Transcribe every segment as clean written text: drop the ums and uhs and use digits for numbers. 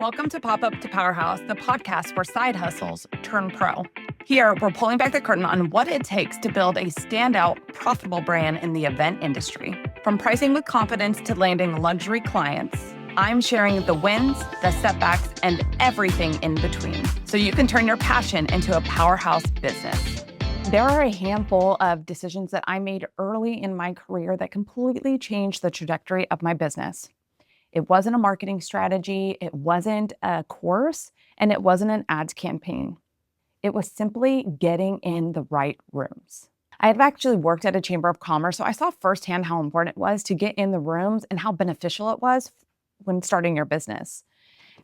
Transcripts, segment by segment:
Welcome to Pop Up to Powerhouse, the podcast where side hustles turn pro. Here, we're pulling back the curtain on what it takes to build a standout, profitable brand in the event industry. From pricing with confidence to landing luxury clients, I'm sharing the wins, the setbacks, and everything in between, so you can turn your passion into a powerhouse business. There are a handful of decisions that I made early in my career that completely changed the trajectory of my business. It wasn't a marketing strategy, it wasn't a course, and it wasn't an ads campaign. It was simply getting in the right rooms. I had actually worked at a chamber of commerce, so I saw firsthand how important it was to get in the rooms and how beneficial it was when starting your business.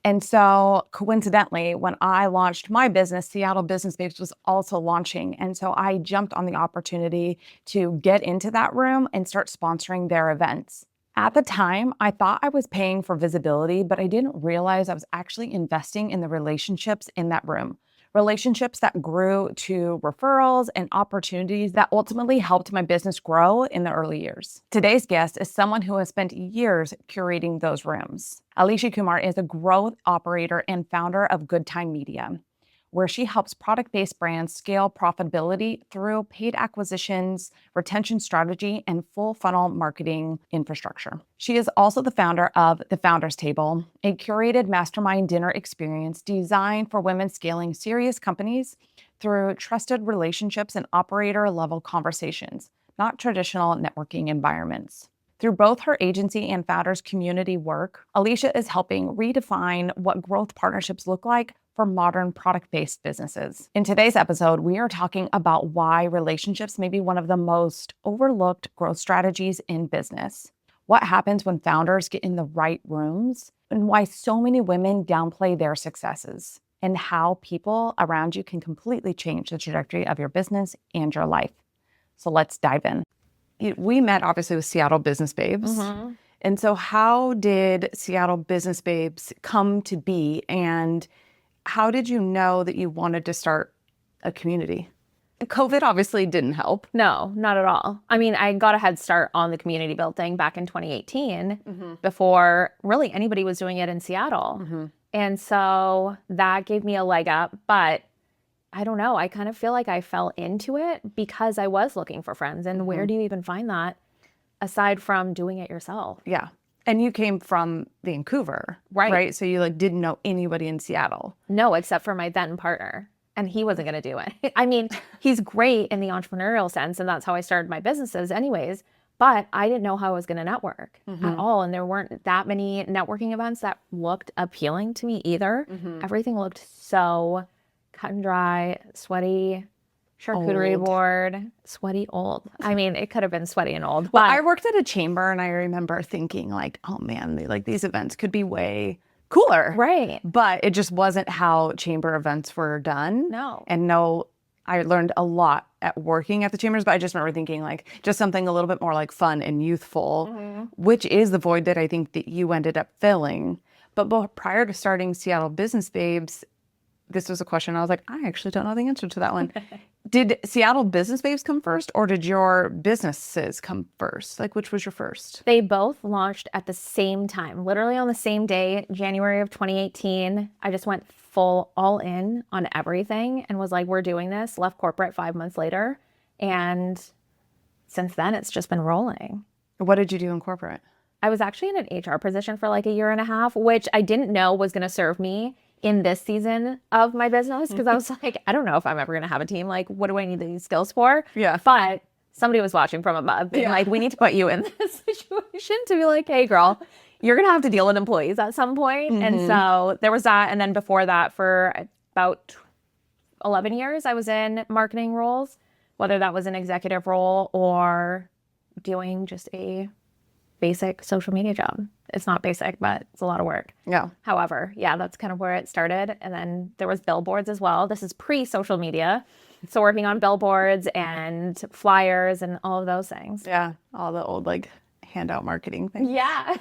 And so coincidentally, when I launched my business, Seattle Business Babes was also launching. And so I jumped on the opportunity to get into that room and start sponsoring their events. At the time, I thought I was paying for visibility, but I didn't realize I was actually investing in the relationships in that room. Relationships that grew to referrals and opportunities that ultimately helped my business grow in the early years. Today's guest is someone who has spent years curating those rooms. Alisha Kumar is a growth operator and founder of Good Time Media, where she helps product-based brands scale profitability through paid acquisitions, retention strategy, and full funnel marketing infrastructure. She is also the founder of The Founders Table, a curated mastermind dinner experience designed for women scaling serious companies through trusted relationships and operator-level conversations, not traditional networking environments. Through both her agency and founders community work, Alisha is helping redefine what growth partnerships look like for modern product-based businesses. In today's episode, we are talking about why relationships may be one of the most overlooked growth strategies in business, what happens when founders get in the right rooms, and why so many women downplay their successes, and how people around you can completely change the trajectory of your business and your life. So let's dive in. We met obviously with Seattle Business Babes. Mm-hmm. And so how did Seattle Business Babes come to be, and how did you know that you wanted to start a community? COVID obviously didn't help. No, not at all. I mean, I got a head start on the community building back in 2018 before really anybody was doing it in Seattle. Mm-hmm. And so that gave me a leg up, but I don't know. I kind of feel like I fell into it because I was looking for friends. And where do you even find that aside from doing it yourself? Yeah. And you came from Vancouver, right? So you didn't know anybody in Seattle. No, except for my then partner. And he wasn't going to do it. I mean, he's great in the entrepreneurial sense, and that's how I started my businesses anyways. But I didn't know how I was going to network at all. And there weren't that many networking events that looked appealing to me either. Everything looked so cut and dry, sweaty, charcuterie board, sweaty, old. I mean, it could have been sweaty and old. Well, I worked at a chamber and I remember thinking oh man, these events could be way cooler. Right. But it just wasn't how chamber events were done. No. And I learned a lot at working at the chambers, but I just remember thinking just something a little bit more fun and youthful, which is the void that I think that you ended up filling. But prior to starting Seattle Business Babes, this was a question I was I actually don't know the answer to that one. Did Seattle Business Babes come first, or did your businesses come first? Which was your first? They both launched at the same time, literally on the same day, January of 2018. I just went full all in on everything and was we're doing this, left corporate 5 months later. And since then, it's just been rolling. What did you do in corporate? I was actually in an HR position for a year and a half, which I didn't know was going to serve me in this season of my business, because I was I don't know if I'm ever going to have a team. What do I need these skills for? Yeah. But somebody was watching from above being we need to put you in this situation to be hey girl, you're going to have to deal with employees at some point. And so there was that. And then before that, for about 11 years, I was in marketing roles, whether that was an executive role or doing just a basic social media job. It's not basic, but it's a lot of work. Yeah. However, that's kind of where it started. And then there was billboards as well. This is pre-social media. So working on billboards and flyers and all of those things. Yeah. All the old handout marketing things. Yeah.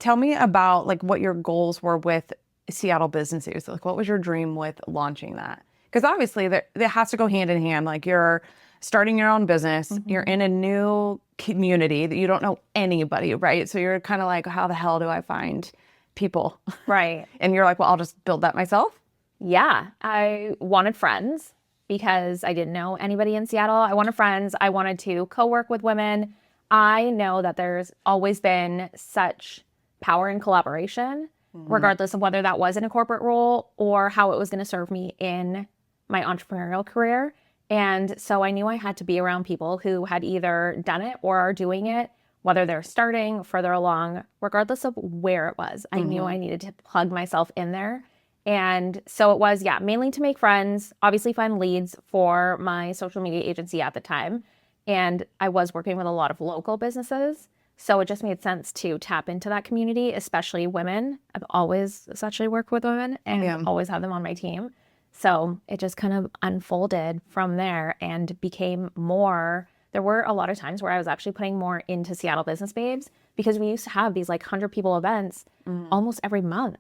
Tell me about what your goals were with Seattle Business Babes. What was your dream with launching that? Because obviously that has to go hand in hand. You're starting your own business, you're in a new community that you don't know anybody, right? So you're kind of how the hell do I find people. Right. And you're like, well, I'll just build that myself. Yeah. I wanted friends because I didn't know anybody in Seattle. I wanted friends. I wanted to co-work with women. I know that there's always been such power in collaboration, regardless of whether that was in a corporate role or how it was going to serve me in my entrepreneurial career. And so I knew I had to be around people who had either done it or are doing it, whether they're starting further along, regardless of where it was. I knew I needed to plug myself in there. And so it was, mainly to make friends, obviously find leads for my social media agency at the time. And I was working with a lot of local businesses. So it just made sense to tap into that community, especially women. I've always essentially worked with women and always had them on my team. So it just kind of unfolded from there and became more. There were a lot of times where I was actually putting more into Seattle Business Babes because we used to have these like 100 people events almost every month.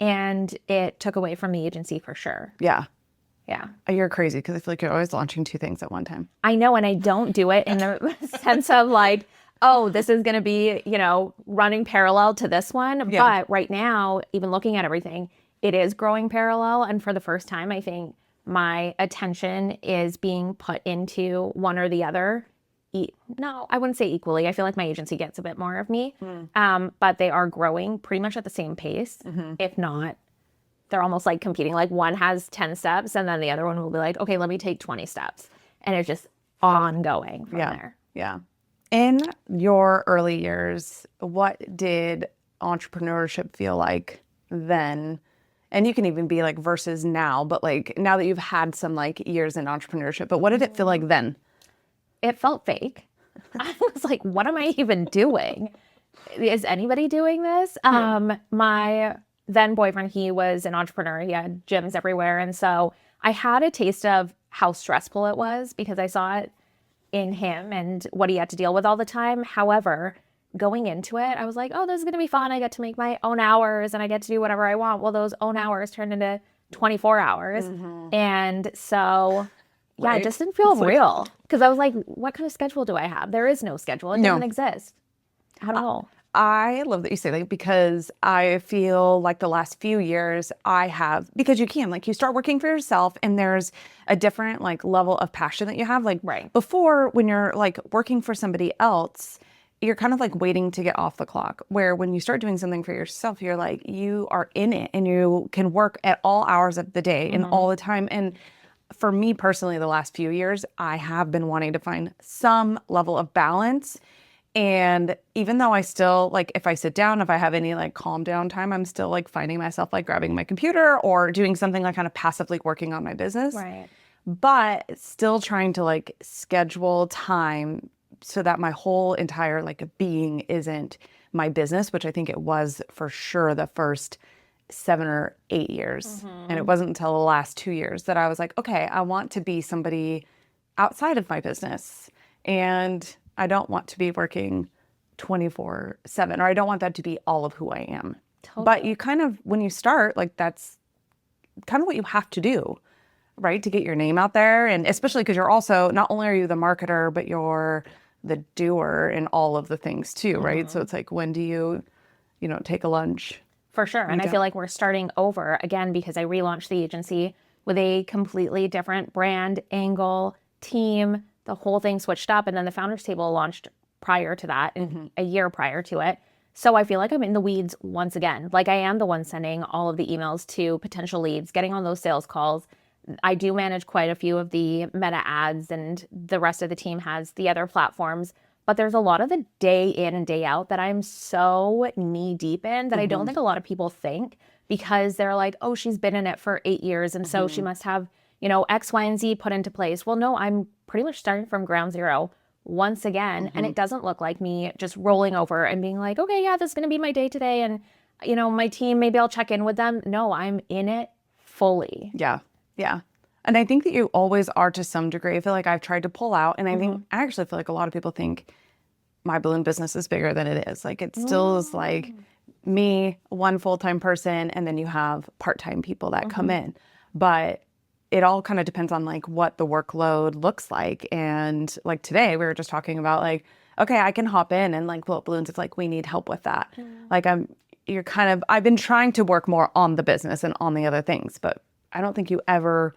And it took away from the agency for sure. Yeah. Yeah. You're crazy because I feel like you're always launching 2 things at one time. I know. And I don't do it in the sense of like, oh, this is going to be, running parallel to this one. Yeah. But right now, even looking at everything, it is growing parallel. And for the first time, I think my attention is being put into one or the other. No, I wouldn't say equally. I feel like my agency gets a bit more of me. But they are growing pretty much at the same pace. If not, they're almost like competing. Like one has 10 steps and then the other one will be like, okay, let me take 20 steps. And it's just ongoing from there. Yeah. In your early years, what did entrepreneurship feel like then? And you can even be like versus now, but like now that you've had some like years in entrepreneurship, but what did it feel like then? It felt fake. I was like, what am I even doing? Is anybody doing this? My then boyfriend, he was an entrepreneur. He had gyms everywhere. And so I had a taste of how stressful it was because I saw it in him and what he had to deal with all the time. However, going into it, I was like, oh, this is going to be fun. I get to make my own hours and I get to do whatever I want. Well, those own hours turned into 24 hours. And so, it just didn't feel real because I was like, what kind of schedule do I have? There is no schedule. It doesn't exist at all. I love that you say that because I feel like the last few years because you can, like you start working for yourself and there's a different like level of passion that you have. Like before when you're like working for somebody else, you're kind of like waiting to get off the clock. Where when you start doing something for yourself, you're like, you are in it and you can work at all hours of the day and all the time. And for me personally, the last few years, I have been wanting to find some level of balance. And even though I still, like, if I sit down, if I have any, like, calm down time, I'm still, like, finding myself, like, grabbing my computer or doing something, like, kind of passively working on my business. Right. But still trying to, like, schedule time so that my whole entire, like, being isn't my business, which I think it was for sure the first 7 or 8 years. And it wasn't until the last 2 years that I was like, okay, I want to be somebody outside of my business. And I don't want to be working 24/7, or I don't want that to be all of who I am. Totally. But you kind of, when you start, like that's kind of what you have to do, right? To get your name out there. And especially because you're also, not only are you the marketer, but you're the doer in all of the things too, right? So it's like, when do you take a lunch? For sure. And I feel like we're starting over again because I relaunched the agency with a completely different brand, angle, team. The whole thing switched up. And then the Founders Table launched prior to that, and a year prior to it. So I feel like I'm in the weeds once again. Like I am the one sending all of the emails to potential leads, getting on those sales calls. I do manage quite a few of the Meta ads, and the rest of the team has the other platforms. But there's a lot of the day in and day out that I'm so knee deep in that I don't think a lot of people think, because they're like, oh, she's been in it for 8 years. And so she must have, X, Y, and Z put into place. Well, no, I'm pretty much starting from ground zero once again. And it doesn't look like me just rolling over and being like, okay, yeah, this is going to be my day today. And, my team, maybe I'll check in with them. No, I'm in it fully. Yeah. Yeah. And I think that you always are to some degree. I feel like I've tried to pull out, and I actually feel like a lot of people think my balloon business is bigger than it is. Like it still is like me, one full-time person, and then you have part-time people that come in. But it all kind of depends on like what the workload looks like. And like today we were just talking about like, okay, I can hop in and like pull up balloons if like we need help with that. Like you're kind of, I've been trying to work more on the business and on the other things, but I don't think you ever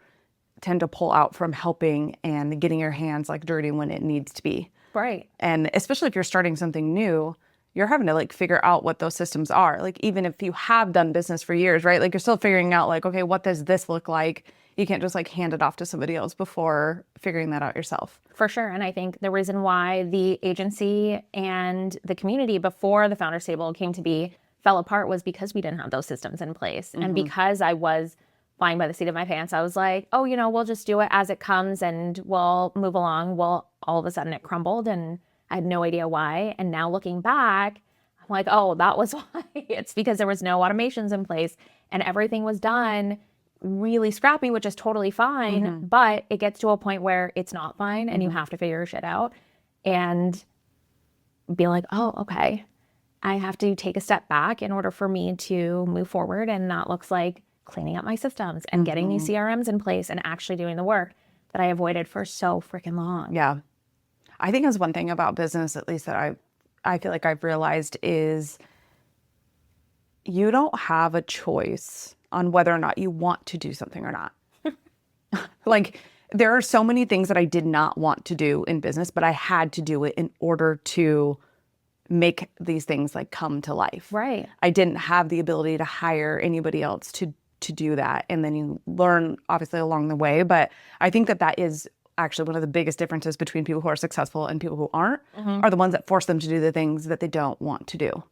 tend to pull out from helping and getting your hands like dirty when it needs to be. Right. And especially if you're starting something new, you're having to like figure out what those systems are. Like even if you have done business for years, right? Like you're still figuring out like, okay, what does this look like? You can't just like hand it off to somebody else before figuring that out yourself. For sure. And I think the reason why the agency and the community before the Founders Table came to be fell apart was because we didn't have those systems in place. And because I was flying by the seat of my pants, I was like, oh, we'll just do it as it comes and we'll move along. Well, all of a sudden it crumbled and I had no idea why. And now looking back, I'm like, oh, that was why. It's because there was no automations in place and everything was done really scrappy, which is totally fine. But it gets to a point where it's not fine and you have to figure your shit out and be like, oh, okay, I have to take a step back in order for me to move forward. And that looks like cleaning up my systems and getting these CRMs in place and actually doing the work that I avoided for so freaking long. Yeah. I think that's one thing about business, at least that I feel like I've realized is you don't have a choice on whether or not you want to do something or not. Like there are so many things that I did not want to do in business, but I had to do it in order to make these things like come to life. Right. I didn't have the ability to hire anybody else to do that. And then you learn obviously along the way. But I think that is actually one of the biggest differences between people who are successful and people who aren't are the ones that force them to do the things that they don't want to do.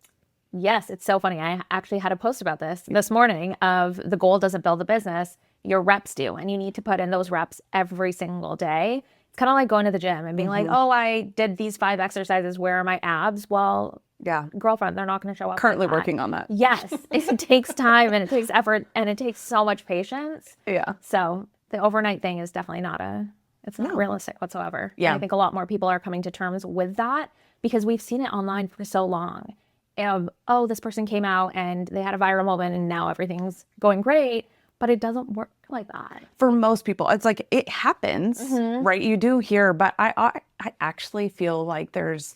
Yes, it's so funny. I actually had a post about this morning of the goal doesn't build the business, your reps do. And you need to put in those reps every single day. It's kind of like going to the gym and being like, oh, I did these 5 exercises. Where are my abs? Well, yeah, girlfriend, they're not going to show up. Currently working on that. Yes, it takes time and it takes effort and it takes so much patience. Yeah. So the overnight thing is definitely it's not realistic whatsoever. Yeah. And I think a lot more people are coming to terms with that because we've seen it online for so long. Oh, this person came out and they had a viral moment and now everything's going great, but it doesn't work like that. For most people, it's like it happens, right? You do hear, but I actually feel like there's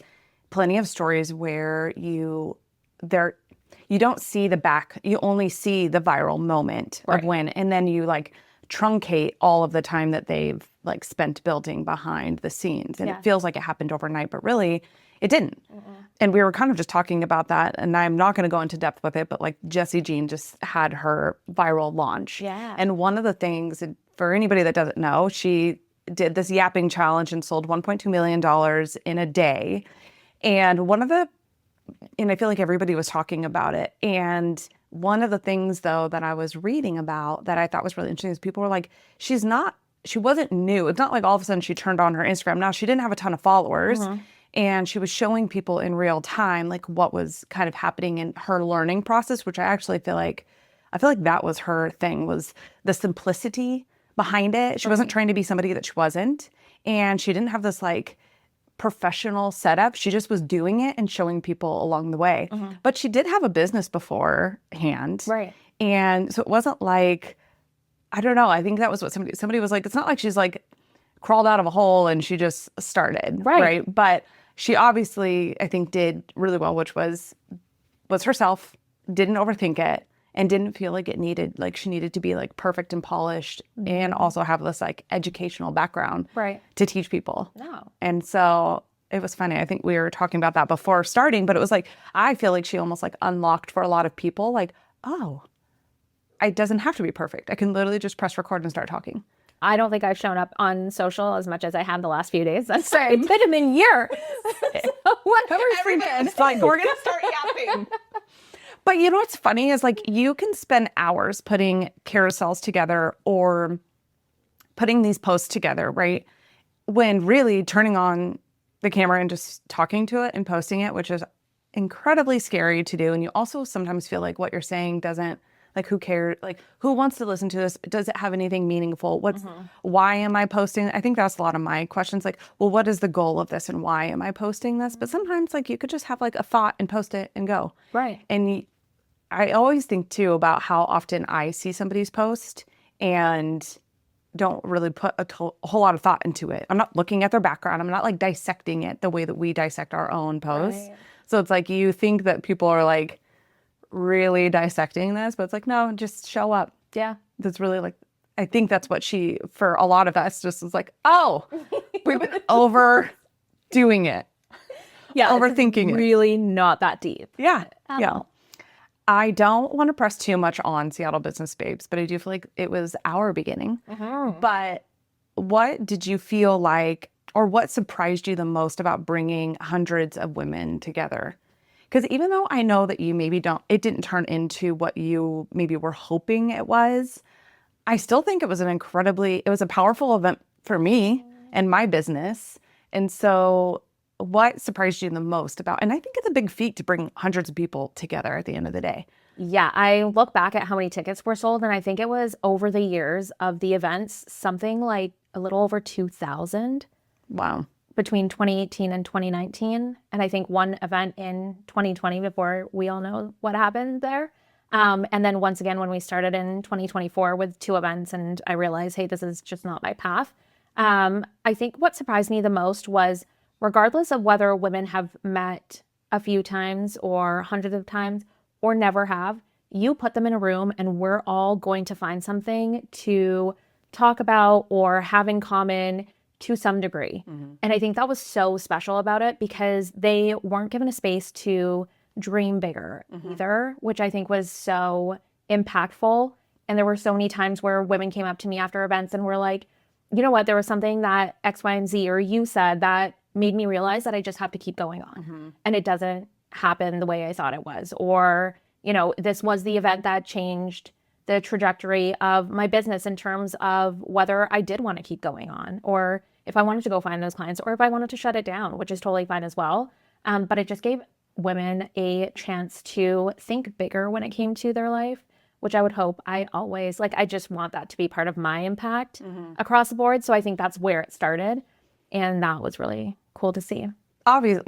plenty of stories where you don't see the back, you only see the viral moment of when, and then you like truncate all of the time that they've like spent building behind the scenes. And it feels like it happened overnight, but really it didn't. And we were kind of just talking about that, and I'm not going to go into depth with it, but like Jessie Jean just had her viral launch. Yeah. And one of the things, for anybody that doesn't know, she did this yapping challenge and sold $1.2 million in a day. And I feel like everybody was talking about it. And one of the things though that I was reading about that I thought was really interesting is people were like, she wasn't new. It's not like all of a sudden she turned on her Instagram. Now she didn't have a ton of followers. And she was showing people in real time, like what was kind of happening in her learning process, which I feel like that was her thing, was the simplicity behind it. She wasn't trying to be somebody that she wasn't. And she didn't have this like professional setup. She just was doing it and showing people along the way. But she did have a business beforehand. Right. And so it wasn't like, I don't know. I think that was what somebody was like, it's not like she's like crawled out of a hole and she just started. Right. But she obviously, I think, did really well, which was herself, didn't overthink it, and didn't feel like she needed to be like perfect and polished and also have this like educational background to teach people. No. And so it was funny. I think we were talking about that before starting, but it was like, I feel like she almost like unlocked for a lot of people, like, oh, it doesn't have to be perfect. I can literally just press record and start talking. I don't think I've shown up on social as much as I have the last few days. That's a vitamin year. So whatever. It's like, we're going to start yapping. But you know what's funny is like you can spend hours putting carousels together or putting these posts together, right? When really turning on the camera and just talking to it and posting it, which is incredibly scary to do. And you also sometimes feel like what you're saying doesn't, like, who cares? Like, who wants to listen to this? Does it have anything meaningful? Why am I posting? I think that's a lot of my questions. Like, well, what is the goal of this and why am I posting this? But sometimes like you could just have like a thought and post it and go. Right. And I always think too about how often I see somebody's post and don't really put a whole lot of thought into it. I'm not looking at their background. I'm not like dissecting it the way that we dissect our own posts. Right. So it's like you think that people are like really dissecting this, but it's like, no, just show up. Yeah. That's really like, I think that's what she, for a lot of us, just was like, oh, we've been overdoing it. Yeah. Overthinking it. Really not that deep. Yeah. At all. I don't want to press too much on Seattle Business Babes, but I do feel like it was our beginning. But what did you feel like, or what surprised you the most about bringing hundreds of women together? Because even though I know that you maybe it didn't turn into what you maybe were hoping it was, I still think it was it was a powerful event for me and my business. And so what surprised you the most about, and I think it's a big feat to bring hundreds of people together at the end of the day. Yeah, I look back at how many tickets were sold, and I think it was over the years of the events, something like a little over 2,000. Wow. Between 2018 and 2019. And I think one event in 2020 before we all know what happened there. And then once again, when we started in 2024 with 2 events, and I realized, hey, this is just not my path. I think what surprised me the most was, regardless of whether women have met a few times or hundreds of times or never have, you put them in a room and we're all going to find something to talk about or have in common to some degree. And I think that was so special about it, because they weren't given a space to dream bigger either, which I think was so impactful. And there were so many times where women came up to me after events and were like, you know what, there was something that X, Y, and Z, or you said that made me realize that I just have to keep going on. And it doesn't happen the way I thought it was. Or, you know, this was the event that changed the trajectory of my business in terms of whether I did want to keep going on, or if I wanted to go find those clients, or if I wanted to shut it down, which is totally fine as well. But it just gave women a chance to think bigger when it came to their life, which I would hope I just want that to be part of my impact across the board. So I think that's where it started. And that was really cool to see. Obviously,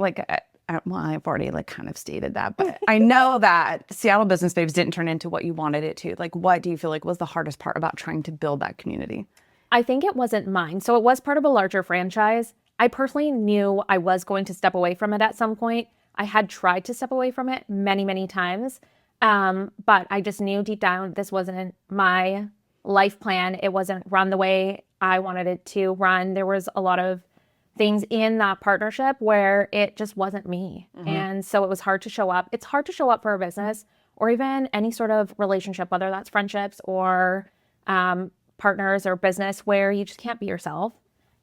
well, I've already kind of stated that, but I know that Seattle Business Babes didn't turn into what you wanted it to. What do you feel like was the hardest part about trying to build that community? I think it wasn't mine. So it was part of a larger franchise. I personally knew I was going to step away from it at some point. I had tried to step away from it many, many times. But I just knew deep down this wasn't my life plan. It wasn't run the way I wanted it to run. There was a lot of things in that partnership where it just wasn't me. And so it was hard to show up. It's hard to show up for a business or even any sort of relationship, whether that's friendships or partners or business, where you just can't be yourself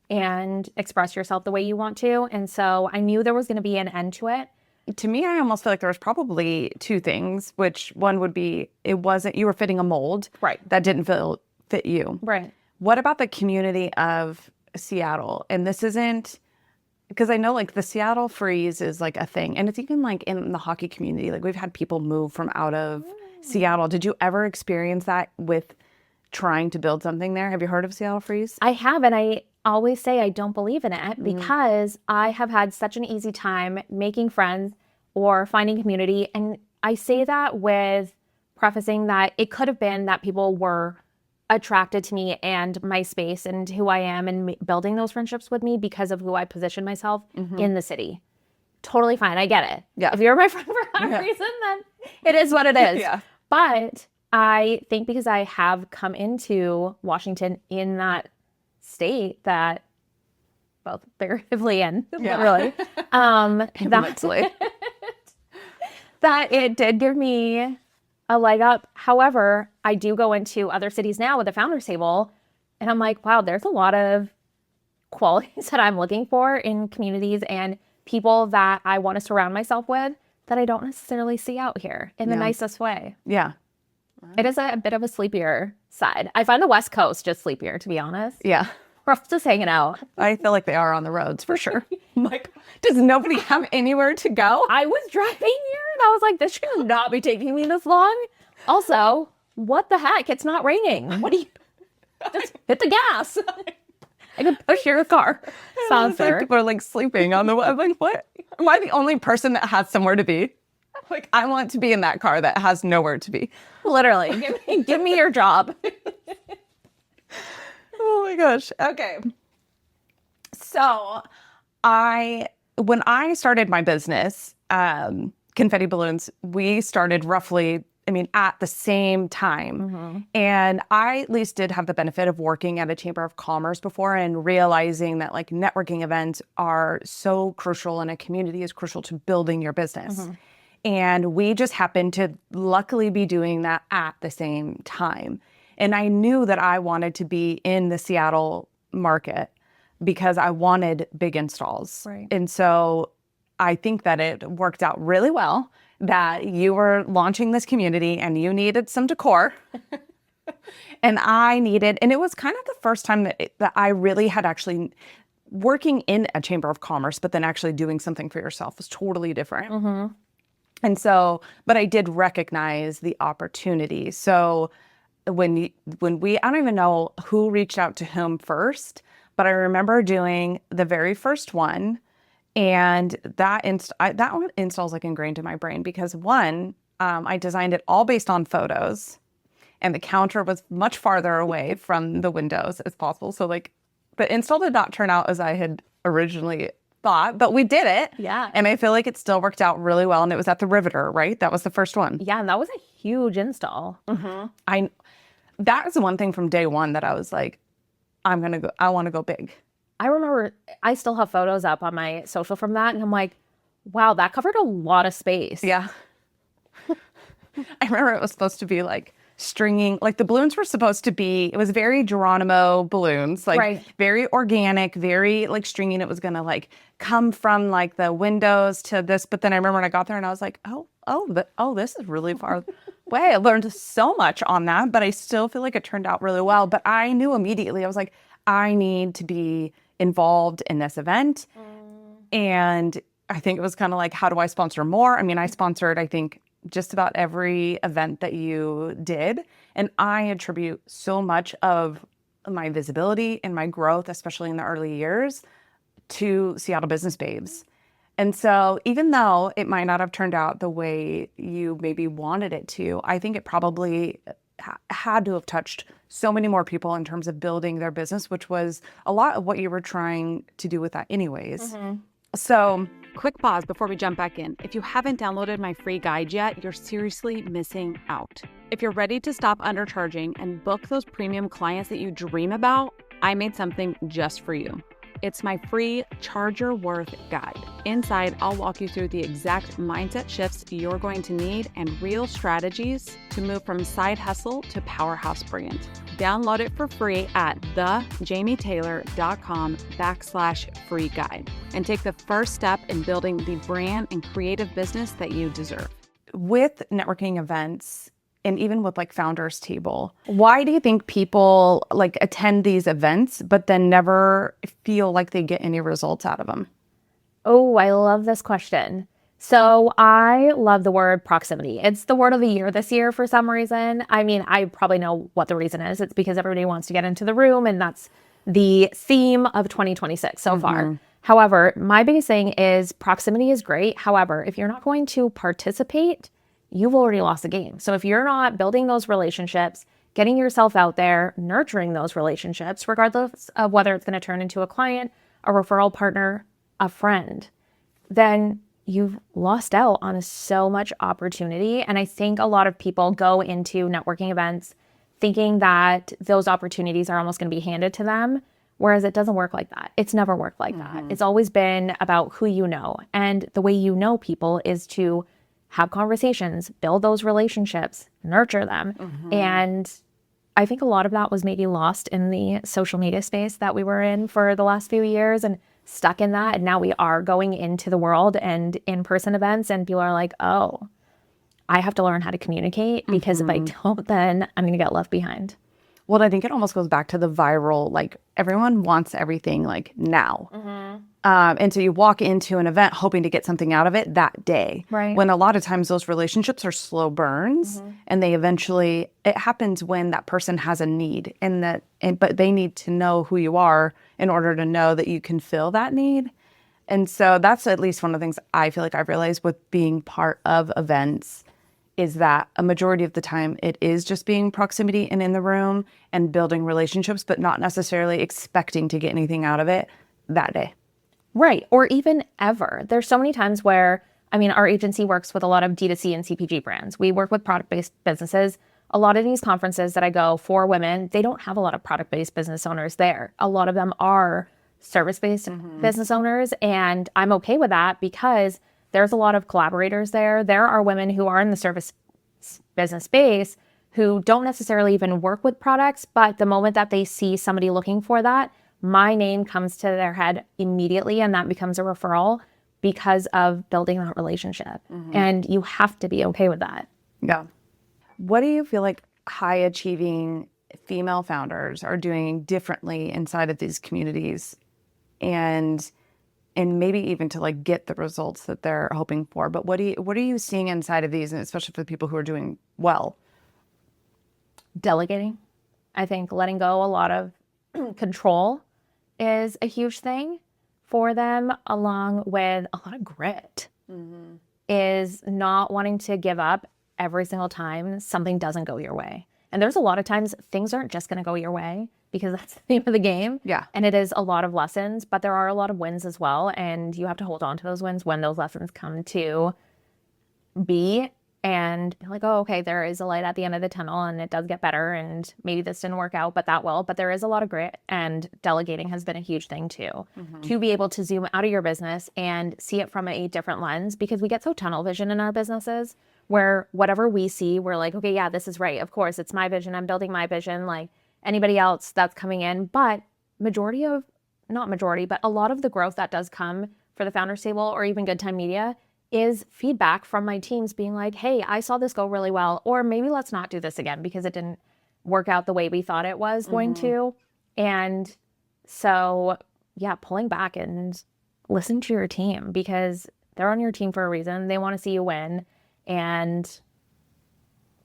and express yourself the way you want to. And so I knew there was going to be an end to it. To me, I almost feel like there was probably 2 things, which one would be, you were fitting a mold that didn't fit you. Right. What about the community of Seattle? And this isn't, because I know the Seattle freeze is a thing, and it's even in the hockey community. We've had people move from out of Seattle. Did you ever experience that with trying to build something there? Have you heard of Seattle freeze? I have, and I always say I don't believe in it because I have had such an easy time making friends or finding community. And I say that with prefacing that it could have been that people were attracted to me and my space and who I am, and building those friendships with me because of who I position myself in the city. Totally fine. I get it. Yeah. If you're my friend for that reason, then it is what it is. Yeah. But I think because I have come into Washington in that state that both figuratively and literally, that it did give me a leg up. However, I do go into other cities now with the founders table, and I'm like, wow, there's a lot of qualities that I'm looking for in communities and people that I want to surround myself with that I don't necessarily see out here in the nicest way. Yeah. It is a bit of a sleepier side. I find the West Coast just sleepier, to be honest. Yeah. We're just hanging out. I feel like they are on the roads for sure. I'm like, does nobody have anywhere to go? I was driving here and I was like, this should not be taking me this long. Also, what the heck? It's not raining. What do you just hit the gas? I could push your car. Faster. People are sleeping on the way. I'm like, what? Am I the only person that has somewhere to be? I want to be in that car that has nowhere to be. Literally. Give me your job. Oh my gosh. Okay. So when I started my business, confetti balloons, we started roughly, at the same time. And I at least did have the benefit of working at a chamber of commerce before and realizing that like networking events are so crucial and a community is crucial to building your business. And we just happened to luckily be doing that at the same time. And I knew that I wanted to be in the Seattle market because I wanted big installs. Right. And so I think that it worked out really well that you were launching this community and you needed some decor. And it was kind of the first time that I really had actually working in a chamber of commerce, but then actually doing something for yourself was totally different. And so, but I did recognize the opportunity. So when we, I don't even know who reached out to whom first, but I remember doing the very first one. And that one install is like ingrained in my brain because one, I designed it all based on photos and the counter was much farther away from the windows as possible. So like the install did not turn out as I had originally thought, but we did it. Yeah. And I feel like it still worked out really well. And it was at the Riveter, right? That was the first one. Yeah, and that was a huge install. That was the one thing from day one that I was like, I want to go big. I remember I still have photos up on my social from that. And I'm like, wow, that covered a lot of space. Yeah. I remember it was supposed to be like stringing, like the balloons were supposed to be, it was very Geronimo balloons, like Right. very organic, very like stringing. It was going to like come from like the windows to this. But then I remember when I got there and I was like, this is really far away. I learned so much on that, but I still feel like it turned out really well. But I knew immediately, I was like, I need to be involved in this event. And I think it was kind of like, how do I sponsor more? I sponsored, I think, just about every event that you did. And I attribute so much of my visibility and my growth, especially in the early years, to Seattle Business Babes. And so even though it might not have turned out the way you maybe wanted it to, I think it probably had to have touched so many more people in terms of building their business, which was a lot of what you were trying to do with that anyways. So quick pause before we jump back in. If you haven't downloaded my free guide yet, you're seriously missing out. If you're ready to stop undercharging and book those premium clients that you dream about, I made something just for you. It's my free Charge Your Worth guide. Inside, I'll walk you through the exact mindset shifts you're going to need and real strategies to move from side hustle to powerhouse brand. Download it for free at thejamietaylor.com/free guide and take the first step in building the brand and creative business that you deserve. With networking events, and even with like Founders Table, why do you think people like attend these events, but then never feel like they get any results out of them? Oh, I love this question. So I love the word proximity. It's the word of the year this year for some reason. I probably know what the reason is. It's because everybody wants to get into the room, and that's the theme of 2026 so far. However, my biggest thing is proximity is great. However, if you're not going to participate, you've already lost the game. So if you're not building those relationships, getting yourself out there, nurturing those relationships, regardless of whether it's going to turn into a client, a referral partner, a friend, then you've lost out on so much opportunity. And I think a lot of people go into networking events thinking that those opportunities are almost going to be handed to them, whereas it doesn't work like that. It's never worked like that. It's always been about who you know. And the way you know people is to have conversations, build those relationships, nurture them. And I think a lot of that was maybe lost in the social media space that we were in for the last few years and stuck in that. And now we are going into the world and in-person events, and people are like, oh, I have to learn how to communicate because if I don't, then I'm going to get left behind. Well, I think it almost goes back to the viral, like everyone wants everything like now. And so you walk into an event hoping to get something out of it that day. Right. When a lot of times those relationships are slow burns and it happens when that person has a need but they need to know who you are in order to know that you can fill that need. And so that's at least one of the things I feel like I've realized with being part of events is that a majority of the time it is just being proximity and in the room and building relationships, but not necessarily expecting to get anything out of it that day. Right. Or even ever. There's so many times where I mean, our agency works with a lot of D2C and CPG brands. We work with product-based businesses. A lot of these conferences that I go for women, they don't have a lot of product-based business owners there. A lot of them are service-based business owners, and I'm okay with that because there's a lot of collaborators there. There are women who are in the service business space who don't necessarily even work with products, but the moment that they see somebody looking for that, my name comes to their head immediately, and that becomes a referral because of building that relationship. And you have to be okay with that. Yeah. What do you feel like high achieving female founders are doing differently inside of these communities and maybe even to like get the results that they're hoping for? But what are you seeing inside of these, and especially for the people who are doing well? Delegating. I think letting go a lot of control is a huge thing for them, along with a lot of grit. Is not wanting to give up every single time something doesn't go your way. And there's a lot of times things aren't just going to go your way because that's the name of the game. Yeah. And it is a lot of lessons, but there are a lot of wins as well. And you have to hold on to those wins when those lessons come to be, and be like, oh, okay, there is a light at the end of the tunnel and it does get better. And maybe this didn't work out, but that will. But there is a lot of grit, and delegating has been a huge thing too, to be able to zoom out of your business and see it from a different lens, because we get so tunnel vision in our businesses where whatever we see, we're like, okay, yeah, this is right. Of course, it's my vision. I'm building my vision like anybody else that's coming in. But not majority, but a lot of the growth that does come for the Founders Table or even Good Time Media is feedback from my teams being like, hey, I saw this go really well, or maybe let's not do this again because it didn't work out the way we thought it was going to. And so, yeah, pulling back and listening to your team, because they're on your team for a reason. They want to see you win, and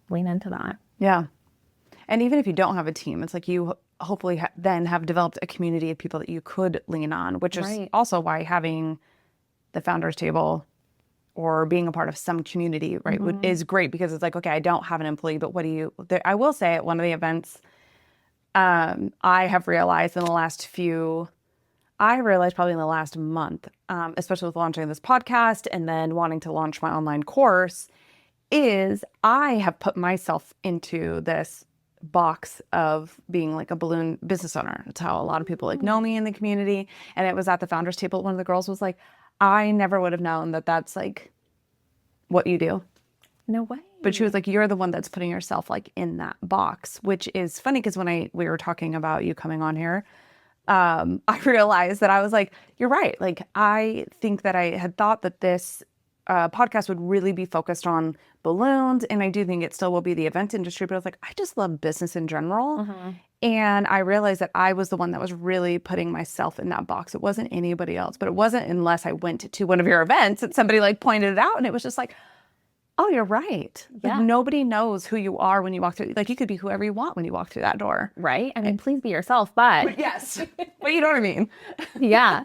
lean into that. Yeah. And even if you don't have a team, it's like you hopefully then have developed a community of people that you could lean on, which is also why having the Founders Table or being a part of some community, right, is great, because it's like, okay, I don't have an employee, but I will say at one of the events, I realized probably in the last month, especially with launching this podcast and then wanting to launch my online course, is I have put myself into this box of being like a balloon business owner. That's how a lot of people like know me in the community. And it was at the Founders Table. One of the girls was like, I never would have known that that's like what you do. No way. But she was like, you're the one that's putting yourself like in that box, which is funny because when we were talking about you coming on here, I realized that I was like, you're right. Like, I think that I had thought that this podcast would really be focused on balloons, and I do think it still will be the event industry, but I was like, I just love business in general. And I realized that I was the one that was really putting myself in that box. It wasn't anybody else, but it wasn't unless I went to one of your events that somebody like pointed it out, and it was just like, oh, you're right. Yeah. Like, nobody knows who you are when you walk through. Like, you could be whoever you want when you walk through that door. Right? I mean, please be yourself, but yes. But you know what I mean? Yeah.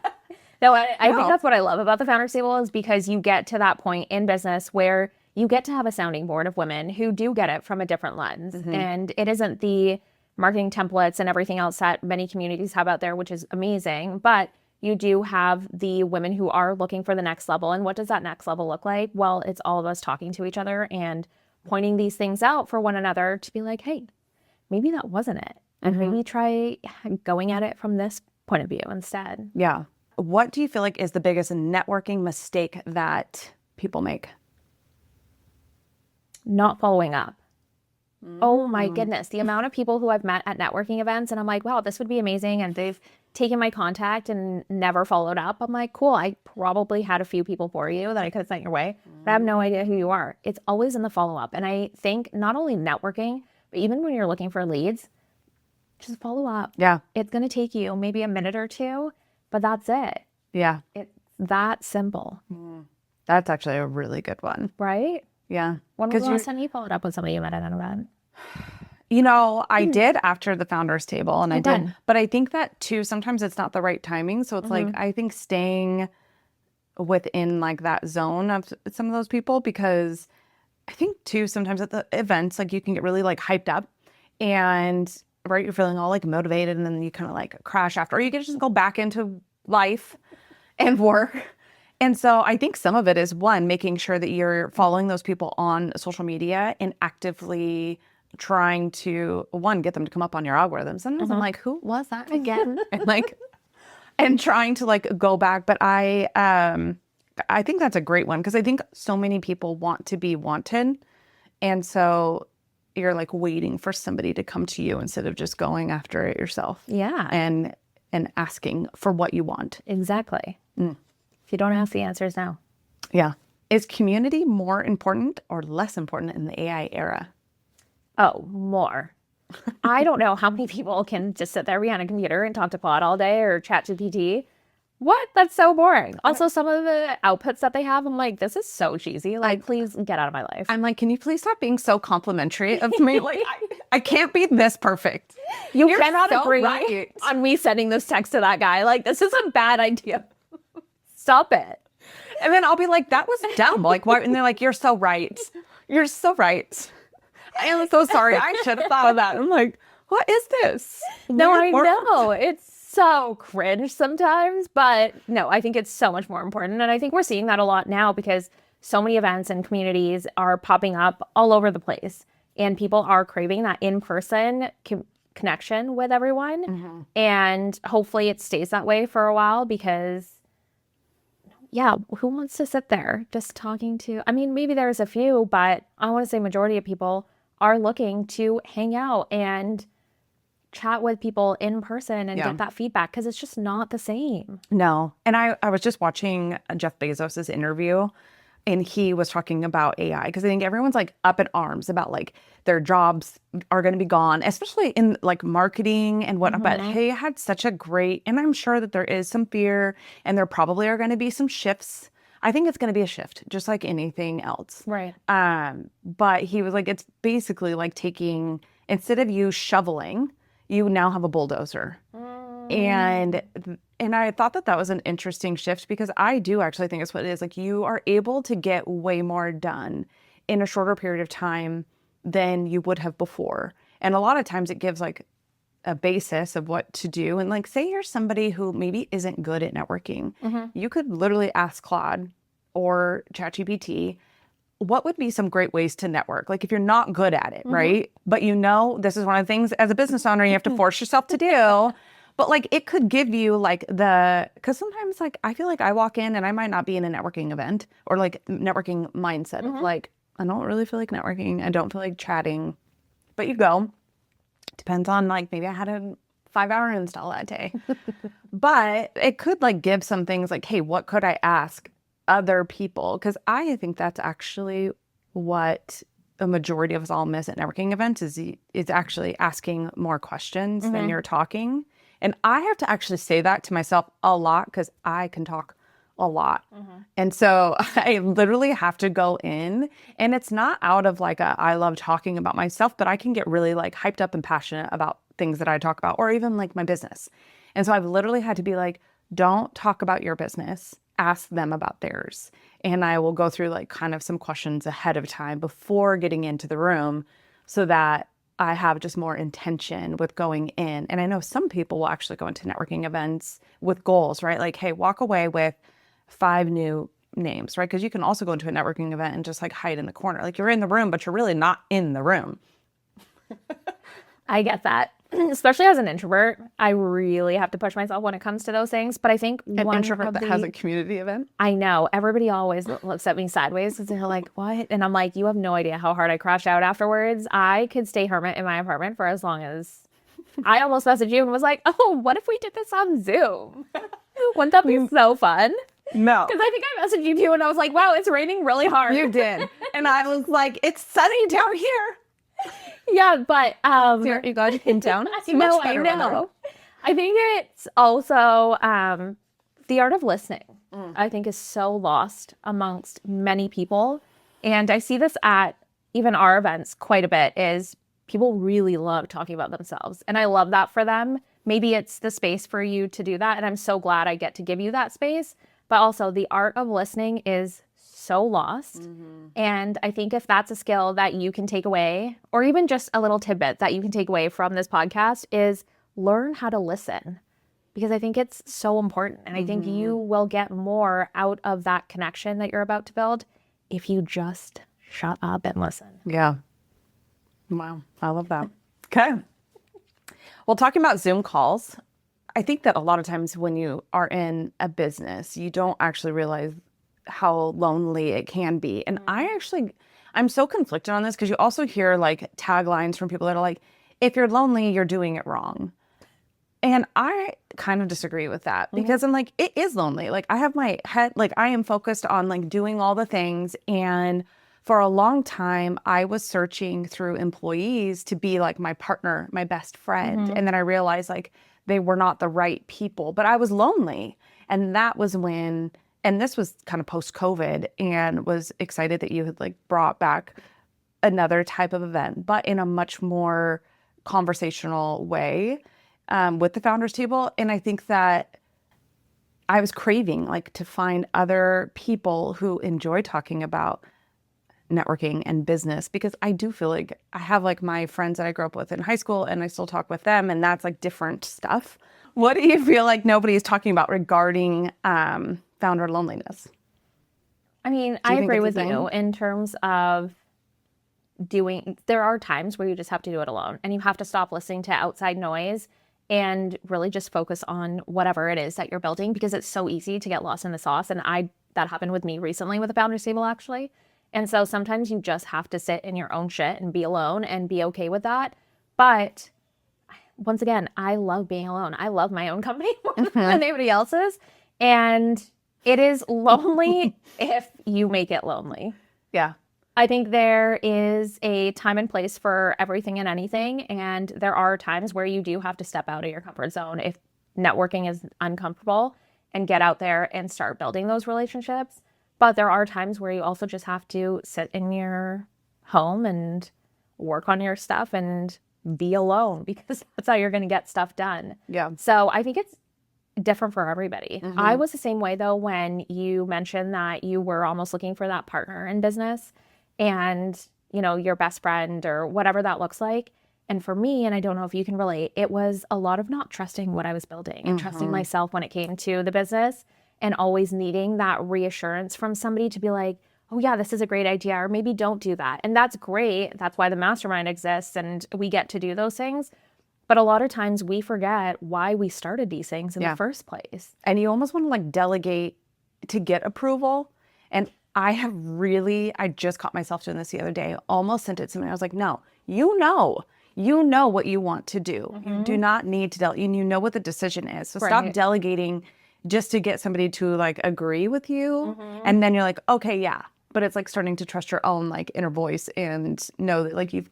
No, I think that's what I love about the Founders Table, is because you get to that point in business where you get to have a sounding board of women who do get it from a different lens. And it isn't the marketing templates and everything else that many communities have out there, which is amazing. But you do have the women who are looking for the next level. And what does that next level look like? Well, it's all of us talking to each other and pointing these things out for one another to be like, hey, maybe that wasn't it. And maybe try going at it from this point of view instead. Yeah. What do you feel like is the biggest networking mistake that people make? Not following up. Oh my goodness. The amount of people who I've met at networking events and I'm like, wow, this would be amazing. And they've taken my contact and never followed up. I'm like, cool. I probably had a few people for you that I could have sent your way, but I have no idea who you are. It's always in the follow-up. And I think not only networking, but even when you're looking for leads, just follow up. Yeah. It's going to take you maybe a minute or two, but that's it. Yeah. It's that simple. That's actually a really good one. Right? Yeah. When was the last time you followed up with somebody you met at an event? You know, I did after the Founders Table, and I did. did. But I think that too, sometimes it's not the right timing. So it's like, I think staying within like that zone of some of those people, because I think too, sometimes at the events, like you can get really like hyped up and right, you're feeling all like motivated, and then you kind of like crash after, or you can just go back into life and work. And so I think some of it is, one, making sure that you're following those people on social media and actively trying to, one, get them to come up on your algorithm. Sometimes I'm like, who was that again? And trying to like go back. But I think that's a great one, because I think so many people want to be wanted. And so you're like waiting for somebody to come to you instead of just going after it yourself. Yeah. And asking for what you want. Exactly. If you don't ask, the answer is no. Yeah. Is community more important or less important in the AI era? Oh, more. I don't know how many people can just sit there behind a computer and talk to Claude all day or ChatGPT. What? That's so boring. Also, some of the outputs that they have, I'm like, this is so cheesy. Like, please get out of my life. I'm like, can you please stop being so complimentary of me? Like, I can't be this perfect. You're cannot so agree right. on me sending this text to that guy. Like, this is a bad idea. Stop it. And then I'll be like, that was dumb. Like, why? And they're like, you're so right. You're so right. I am so sorry. I should have thought of that. I'm like, what is this? No, I know. It's so cringe sometimes, but no, I think it's so much more important. And I think we're seeing that a lot now because so many events and communities are popping up all over the place, and people are craving that in-person connection with everyone. And hopefully it stays that way for a while, because yeah, who wants to sit there just talking to, I mean, maybe there's a few, but I want to say majority of people are looking to hang out and chat with people in person and get that feedback, because it's just not the same. No. And I was just watching Jeff Bezos's interview, and he was talking about AI, because I think everyone's like up in arms about like their jobs are going to be gone, especially in like marketing and whatnot. But he had such a great, and I'm sure that there is some fear, and there probably are going to be some shifts. I think it's going to be a shift, just like anything else. Right. But he was like, it's basically like taking, instead of you shoveling, you now have a bulldozer. And I thought that was an interesting shift, because I do actually think it's what it is. Like, you are able to get way more done in a shorter period of time than you would have before. And a lot of times it gives like a basis of what to do. And like, say you're somebody who maybe isn't good at networking. You could literally ask Claude or ChatGPT, what would be some great ways to network? Like, if you're not good at it, right? But you know, this is one of the things as a business owner, you have to force yourself to do. But like, it could give you like because sometimes like, I feel like I walk in and I might not be in a networking event or like networking mindset of like, I don't really feel like networking. I don't feel like chatting, but you go. Depends on like, maybe I had a 5-hour install that day. But it could like give some things like, hey, what could I ask other people? Because I think that's actually what a majority of us all miss at networking events is actually asking more questions than you're talking. And I have to actually say that to myself a lot, because I can talk a lot. And so I literally have to go in, and it's not out of like I love talking about myself, but I can get really like hyped up and passionate about things that I talk about, or even like my business. And so I've literally had to be like, don't talk about your business, ask them about theirs. And I will go through like kind of some questions ahead of time before getting into the room, so that I have just more intention with going in. And I know some people will actually go into networking events with goals, right? Like, hey, walk away with 5 new names, right? Because you can also go into a networking event and just like hide in the corner. Like, you're in the room, but you're really not in the room. I get that. Especially as an introvert, I really have to push myself when it comes to those things. But I think An introvert that has a community event. I know. Everybody always looks at me sideways because they're like, what? And I'm like, you have no idea how hard I crash out afterwards. I could stay hermit in my apartment for as long as... I almost messaged you and was like, oh, what if we did this on Zoom? Wouldn't that be so fun? No. Because I think I messaged you too and I was like, wow, it's raining really hard. You did. And I was like, it's sunny down here. Yeah, but you got in town. No, I know. I think it's also the art of listening. I think is so lost amongst many people, and I see this at even our events quite a bit. Is people really love talking about themselves, and I love that for them. Maybe it's the space for you to do that, and I'm so glad I get to give you that space. But also, the art of listening is so lost. And I think if that's a skill that you can take away, or even just a little tidbit that you can take away from this podcast, is learn how to listen. because I think it's so important. And I think you will get more out of that connection that you're about to build if you just shut up and listen. Yeah. Wow. I love that. Okay. Well, talking about Zoom calls, I think that a lot of times when you are in a business, you don't actually realize how lonely it can be. And I'm so conflicted on this because you also hear like taglines from people that are like, if you're lonely, you're doing it wrong. And I kind of disagree with that because I'm like, it is lonely. Like I have my head, like I am focused on like doing all the things. And for a long time, I was searching through employees to be like my partner, my best friend. And then I realized like they were not the right people, but I was lonely. And that was when, and this was kind of post-COVID, and was excited that you had like brought back another type of event, but in a much more conversational way. With the founders table. And I think that I was craving like to find other people who enjoy talking about networking and business, because I do feel like I have like my friends that I grew up with in high school and I still talk with them, and that's like different stuff. What do you feel like nobody is talking about regarding founder loneliness? I mean, I agree with you in terms of there are times where you just have to do it alone, and you have to stop listening to outside noise and really just focus on whatever it is that you're building, because it's so easy to get lost in the sauce. And that happened with me recently with the founders table, actually. And so sometimes you just have to sit in your own shit and be alone and be okay with that. But once again, I love being alone. I love my own company more than anybody else's. And it is lonely if you make it lonely. Yeah. I think there is a time and place for everything and anything. And there are times where you do have to step out of your comfort zone if networking is uncomfortable, and get out there and start building those relationships. But there are times where you also just have to sit in your home and work on your stuff and be alone, because that's how you're going to get stuff done. Yeah. So I think it's different for everybody. I was the same way though when you mentioned that you were almost looking for that partner in business, and your best friend or whatever that looks like. And for me, and I don't know if you can relate, it was a lot of not trusting what I was building and trusting myself when it came to the business, and always needing that reassurance from somebody to be like, oh yeah, this is a great idea, or maybe don't do that. And that's great. That's why the mastermind exists and we get to do those things. But a lot of times we forget why we started these things in the first place. And you almost want to like delegate to get approval. And I just caught myself doing this the other day, almost sent it to somebody. I was like, no, you know what you want to do. You do not need to delegate, and you know what the decision is. So stop delegating just to get somebody to like agree with you. And then you're like, okay, yeah. But it's like starting to trust your own like inner voice and know that like you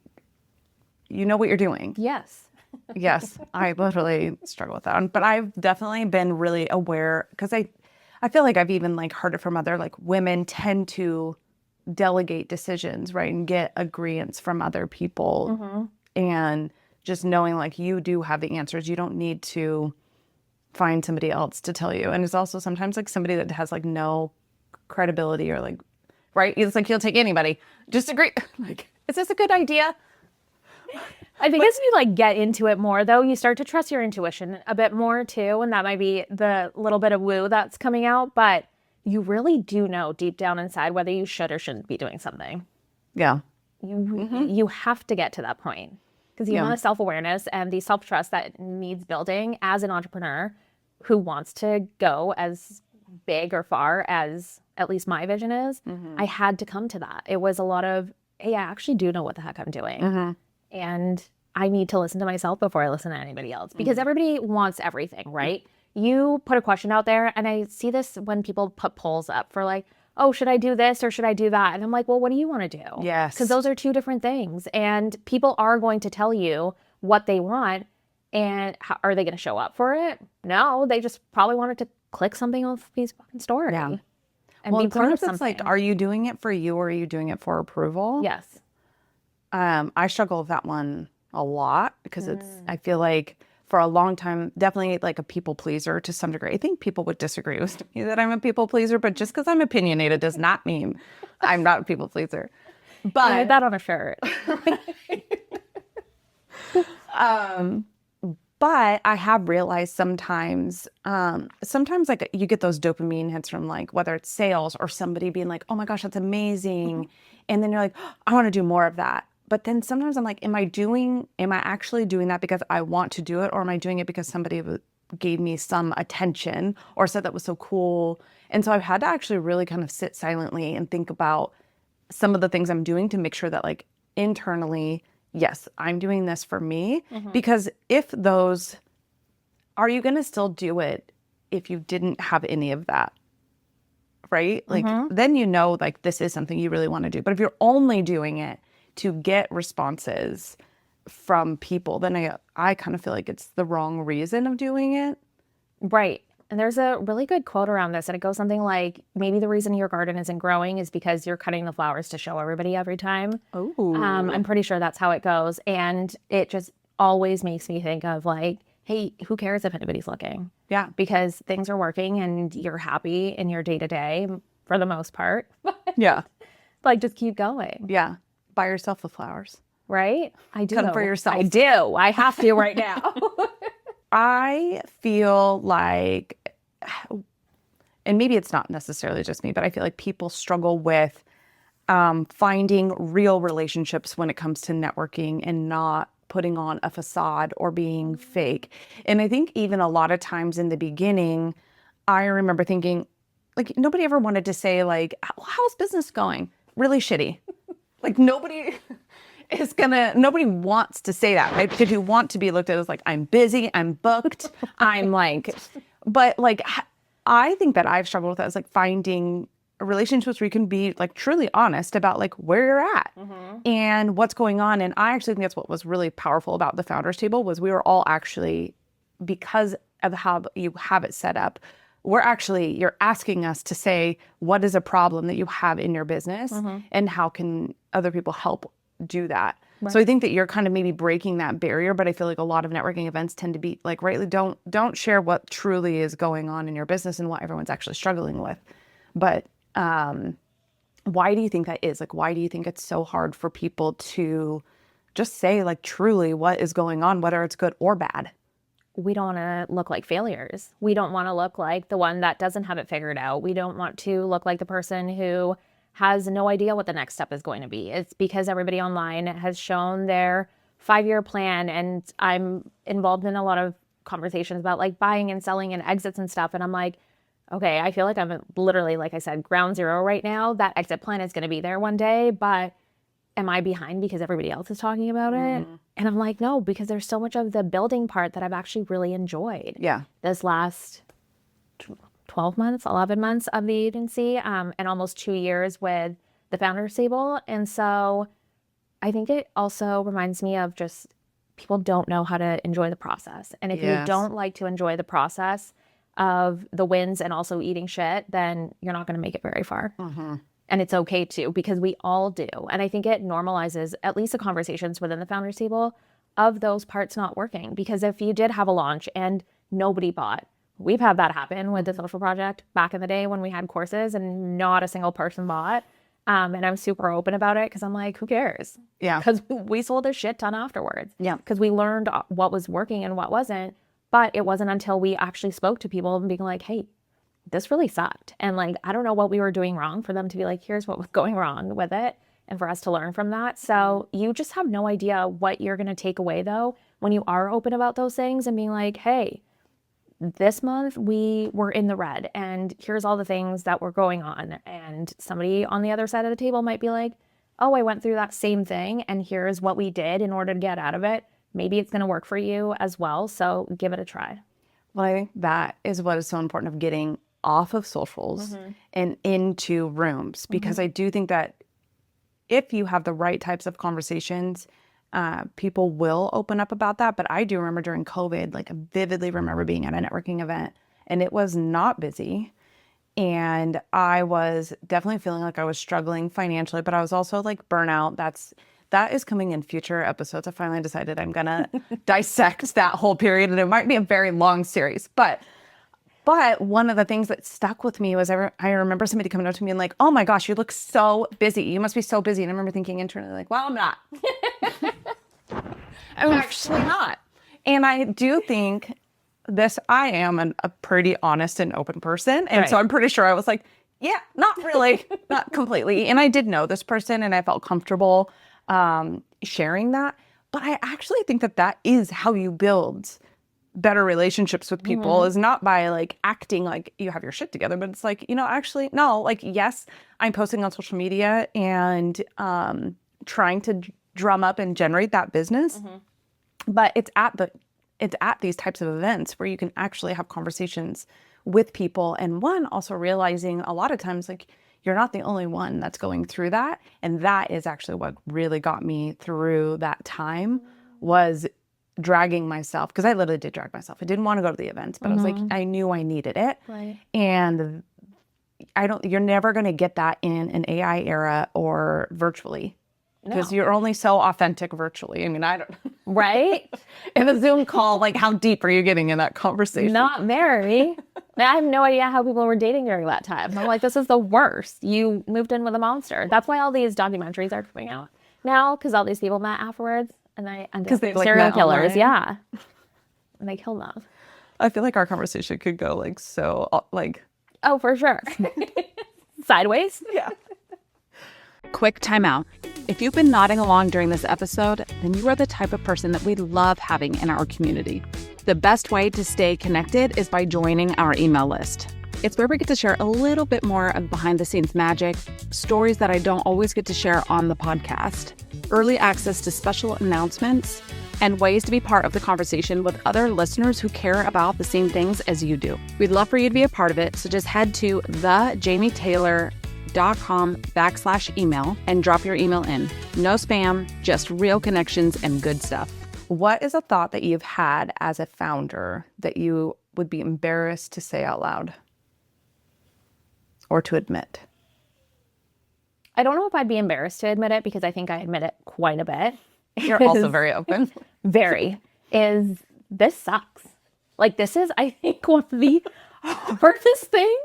know what you're doing. Yes. Yes. I literally struggle with that. But I've definitely been really aware, because I feel like I've even like heard it from other like women tend to delegate decisions, right? And get agreements from other people. And just knowing like you do have the answers. You don't need to find somebody else to tell you. And it's also sometimes like somebody that has like no credibility, or like, right? It's like you'll take anybody. Just agree. Like, is this a good idea? I think as you like get into it more though, you start to trust your intuition a bit more too. And that might be the little bit of woo that's coming out, but you really do know deep down inside whether you should or shouldn't be doing something. Yeah. You have to get to that point, because you want a self-awareness and the self-trust that needs building as an entrepreneur who wants to go as big or far as at least my vision is. I had to come to that. It was a lot of, hey, I actually do know what the heck I'm doing. And I need to listen to myself before I listen to anybody else, because everybody wants everything, right? You put a question out there, and I see this when people put polls up for like, oh, should I do this or should I do that? And I'm like, well, what do you want to do? Yes. Because those are two different things. And people are going to tell you what they want. And are they going to show up for it? No, they just probably wanted to click something off his fucking story. Yeah. And be part of something. It's like, are you doing it for you, or are you doing it for approval? Yes. I struggle with that one a lot, because I feel like for a long time, definitely like a people pleaser to some degree. I think people would disagree with me that I'm a people pleaser, but just because I'm opinionated does not mean I'm not a people pleaser. But I had that on a shirt. But I have realized sometimes like you get those dopamine hits from like whether it's sales or somebody being like, oh my gosh, that's amazing. And then you're like, oh, I want to do more of that. But then sometimes I'm like, am I actually doing that because I want to do it? Or am I doing it because somebody gave me some attention or said that was so cool? And so I've had to actually really kind of sit silently and think about some of the things I'm doing to make sure that like internally, yes, I'm doing this for me. Because are you going to still do it if you didn't have any of that? Right? Like, then like this is something you really want to do. But if you're only doing it to get responses from people, then I kind of feel like it's the wrong reason of doing it. Right. And there's a really good quote around this, and it goes something like, maybe the reason your garden isn't growing is because you're cutting the flowers to show everybody every time. Oh. I'm pretty sure that's how it goes. And it just always makes me think of like, hey, who cares if anybody's looking? Yeah. Because things are working and you're happy in your day-to-day for the most part. Yeah. Like, just keep going. Yeah. Buy yourself the flowers. Right? I do. Come for yourself. I do. I have to right now. I feel like, and maybe it's not necessarily just me, but I feel like people struggle with finding real relationships when it comes to networking and not putting on a facade or being fake. And I think even a lot of times in the beginning, I remember thinking, like, nobody ever wanted to say, like, how's business going? Really shitty. Like, nobody wants to say that, right? Because you want to be looked at as like, I'm busy, I'm booked, I'm like, but like, I think that I've struggled with that, is like finding relationships where you can be like truly honest about like where you're at and what's going on. And I actually think that's what was really powerful about the founders table, was we were all actually, because of how you have it set up, you're asking us to say, what is a problem that you have in your business and how can other people help do that? Right. So I think that you're kind of maybe breaking that barrier, but I feel like a lot of networking events tend to be like, rightly, don't share what truly is going on in your business and what everyone's actually struggling with. But why do you think that is? Like, why do you think it's so hard for people to just say like truly what is going on, whether it's good or bad? We don't want to look like failures. We don't want to look like the one that doesn't have it figured out. We don't want to look like the person who has no idea what the next step is going to be. It's because everybody online has shown their 5-year plan, and I'm involved in a lot of conversations about like buying and selling and exits and stuff. And I'm like, okay, I feel like I'm literally, like I said, ground zero right now. That exit plan is going to be there one day, but am I behind because everybody else is talking about it? And I'm like, no, because there's so much of the building part that I've actually really enjoyed. Yeah. This last 12 months, 11 months of the agency, and almost 2 years with the founders table. And so I think it also reminds me of just people don't know how to enjoy the process. And if you don't like to enjoy the process of the wins and also eating shit, then you're not going to make it very far. And it's okay too, because we all do. And I think it normalizes at least the conversations within the founders table of those parts not working. Because if you did have a launch and nobody bought, we've had that happen with the social project back in the day when we had courses and not a single person bought. And I'm super open about it because I'm like, who cares? Yeah. Because we sold a shit ton afterwards. Yeah. Because we learned what was working and what wasn't. But it wasn't until we actually spoke to people and being like, hey, this really sucked. And like, I don't know what we were doing wrong, for them to be like, here's what was going wrong with it. And for us to learn from that. So you just have no idea what you're going to take away though, when you are open about those things and being like, hey, this month we were in the red and here's all the things that were going on. And somebody on the other side of the table might be like, oh, I went through that same thing and here's what we did in order to get out of it. Maybe it's going to work for you as well. So give it a try. Well, I think that is what is so important, of getting off of socials and into rooms, because I do think that if you have the right types of conversations, people will open up about that. But I do remember during COVID, like I vividly remember being at a networking event and it was not busy. And I was definitely feeling like I was struggling financially, but I was also like burnout. That is coming in future episodes. I finally decided I'm gonna dissect that whole period, and it might be a very long series. But one of the things that stuck with me was I remember somebody coming up to me and like, oh my gosh, you look so busy. You must be so busy. And I remember thinking internally like, well, I'm not. I'm actually not. And I do think I am a pretty honest and open person. And so I'm pretty sure I was like, yeah, not really, not completely. And I did know this person and I felt comfortable sharing that. But I actually think that is how you build better relationships with people, is not by like acting like you have your shit together, but it's like, actually, no, like, yes, I'm posting on social media and trying to drum up and generate that business. But it's at these types of events where you can actually have conversations with people. And also realizing a lot of times, like, you're not the only one that's going through that. And that is actually what really got me through that time, was dragging myself, because I literally did drag myself. I didn't want to go to the events, but I was like, I knew I needed it. Right. And you're never going to get that in an AI era or virtually. Because you're only so authentic virtually. I mean, I don't. Right? In a Zoom call, like, how deep are you getting in that conversation? Not very. I have no idea how people were dating during that time. I'm like, this is the worst. You moved in with a monster. That's why all these documentaries are coming out now, because all these people met afterwards, and they end up serial killers. Yeah. And they kill them. I feel like our conversation could go like so, like. Oh, for sure. Sideways? Yeah. Quick timeout. If you've been nodding along during this episode, then you are the type of person that we love having in our community. The best way to stay connected is by joining our email list. It's where we get to share a little bit more of behind the scenes magic, stories that I don't always get to share on the podcast, early access to special announcements, and ways to be part of the conversation with other listeners who care about the same things as you do. We'd love for you to be a part of it, so just head to thejamietaylor.com/email and drop your email in. No spam, just real connections and good stuff. What is a thought that you've had as a founder that you would be embarrassed to say out loud or to admit? I don't know if I'd be embarrassed to admit it, because I think I admit it quite a bit. You're also very open. Very. This sucks. Like, this is, I think, one of the hardest things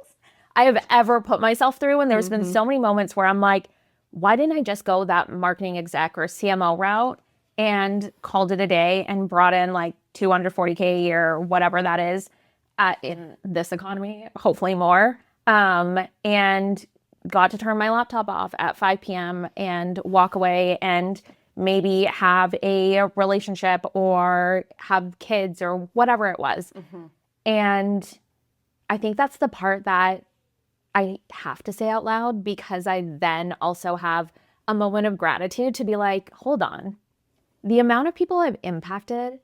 I have ever put myself through. And there's been so many moments where I'm like, why didn't I just go that marketing exec or CMO route and called it a day and brought in like $240K a year or whatever that is in this economy, hopefully more, and got to turn my laptop off at 5 p.m. and walk away and maybe have a relationship or have kids or whatever it was. And I think that's the part that I have to say out loud, because I then also have a moment of gratitude to be like, hold on. The amount of people I've impacted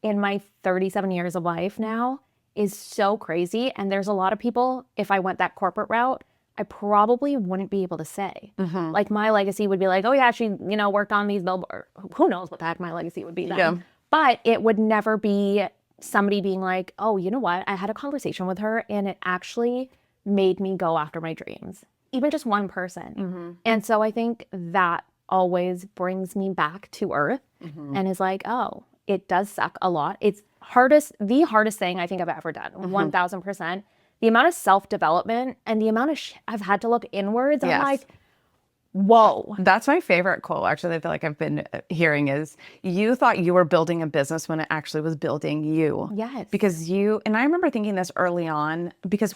in my 37 years of life now is so crazy. And there's a lot of people, if I went that corporate route, I probably wouldn't be able to say. Like, my legacy would be like, oh yeah, she, worked on these billboards. Who knows what the heck my legacy would be then. Yeah. But it would never be somebody being like, oh, you know what? I had a conversation with her and it actually made me go after my dreams. Even just one person. And so I think that always brings me back to earth and is like, oh, it does suck a lot. It's the hardest thing I think I've ever done, 1000%. The amount of self-development and the amount of I've had to look inwards. I'm like, whoa. That's my favorite quote, actually, I feel like I've been hearing is, you thought you were building a business when it actually was building you. Yes. Because and I remember thinking this early on, because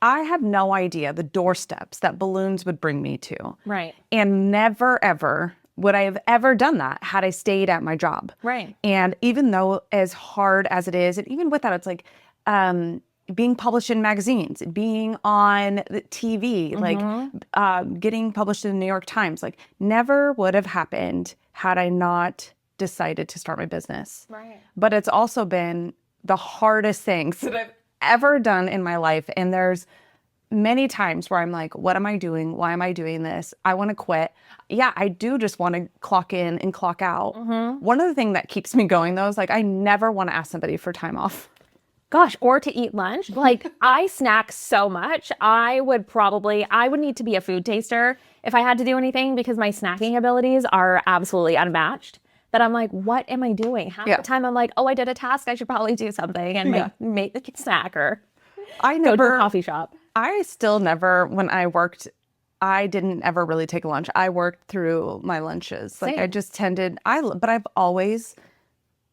I had no idea the doorsteps that balloons would bring me to. Right. And never, ever would I have ever done that had I stayed at my job. Right. And even though as hard as it is, and even with that, it's like, being published in magazines, being on the TV, like getting published in the New York Times, like never would have happened had I not decided to start my business. Right. But it's also been the hardest things that I've ever done in my life. And there's many times where I'm like, what am I doing? Why am I doing this? I want to quit. Yeah, I do just want to clock in and clock out. One of the things that keeps me going, though, is like, I never want to ask somebody for time off. Gosh, or to eat lunch. Like, I snack so much. I would need to be a food taster if I had to do anything, because my snacking abilities are absolutely unmatched. That I'm like, what am I doing? Half the time I'm like, oh, I did a task. I should probably do something and make a snack or go to a coffee shop. I still never, when I worked, I didn't ever really take lunch. I worked through my lunches. Like, I just but I've always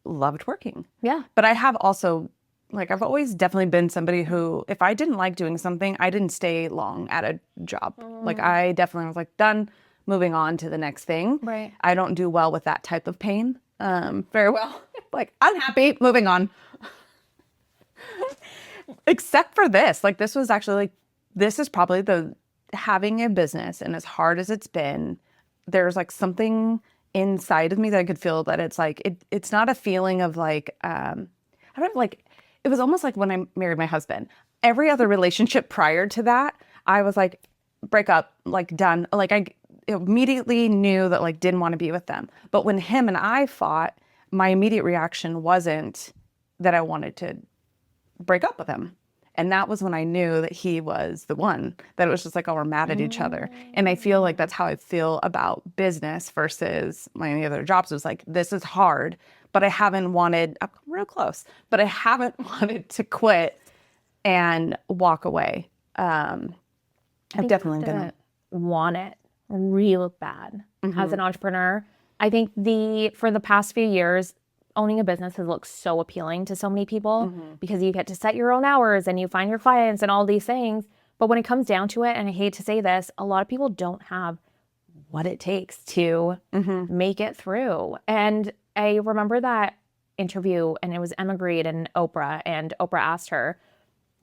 loved working. Yeah. But I have also, like, I've always definitely been somebody who, if I didn't like doing something, I didn't stay long at a job. Like, I definitely was like, done, moving on to the next thing. Right. I don't do well with that type of pain very well. Like, I'm happy, moving on. Except for this. Like, this was actually, like, this is probably having a business, and as hard as it's been, there's like something inside of me that I could feel that it's like, it's not a feeling of like, I don't know, like, it was almost like when I married my husband. Every other relationship prior to that, I was like, break up, like, done. Like, I immediately knew that, like, didn't want to be with them. But when him and I fought, my immediate reaction wasn't that I wanted to break up with him. And that was when I knew that he was the one, that it was just like, oh, we're mad at each other. And I feel like that's how I feel about business versus my other jobs. It was like, this is hard, but I haven't wanted, I'm real close, but I haven't wanted to quit and walk away. I've definitely been want it real bad as an entrepreneur. I think for the past few years, owning a business has looked so appealing to so many people because you get to set your own hours and you find your clients and all these things. But when it comes down to it, and I hate to say this, a lot of people don't have what it takes to make it through. And I remember that interview, and it was Emma Grede and Oprah asked her,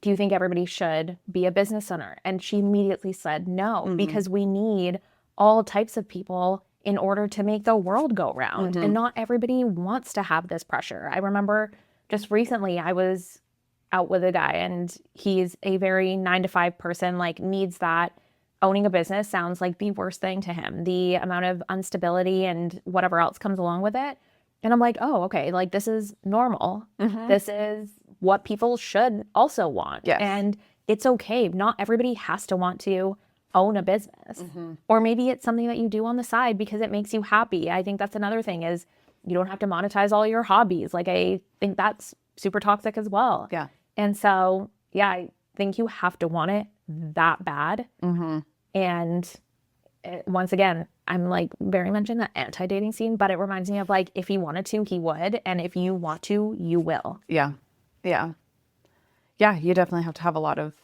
do you think everybody should be a business owner? And she immediately said no, because we need all types of people in order to make the world go round. And not everybody wants to have this pressure. I remember just recently I was out with a guy, and he's a very 9-to-5 person, like, needs that. Owning a business sounds like the worst thing to him. The amount of instability and whatever else comes along with it. And I'm like, oh, okay, like, this is normal. This is what people should also want. Yes. And it's okay. Not everybody has to want to own a business. Or maybe it's something that you do on the side because it makes you happy. I think that's another thing, is you don't have to monetize all your hobbies. Like, I think that's super toxic as well. Yeah. And so, yeah, I think you have to want it that bad. And once again, I'm like very much in the anti-dating scene, but it reminds me of, like, if he wanted to, he would. And if you want to, you will. Yeah. Yeah. Yeah. You definitely have to have a lot of,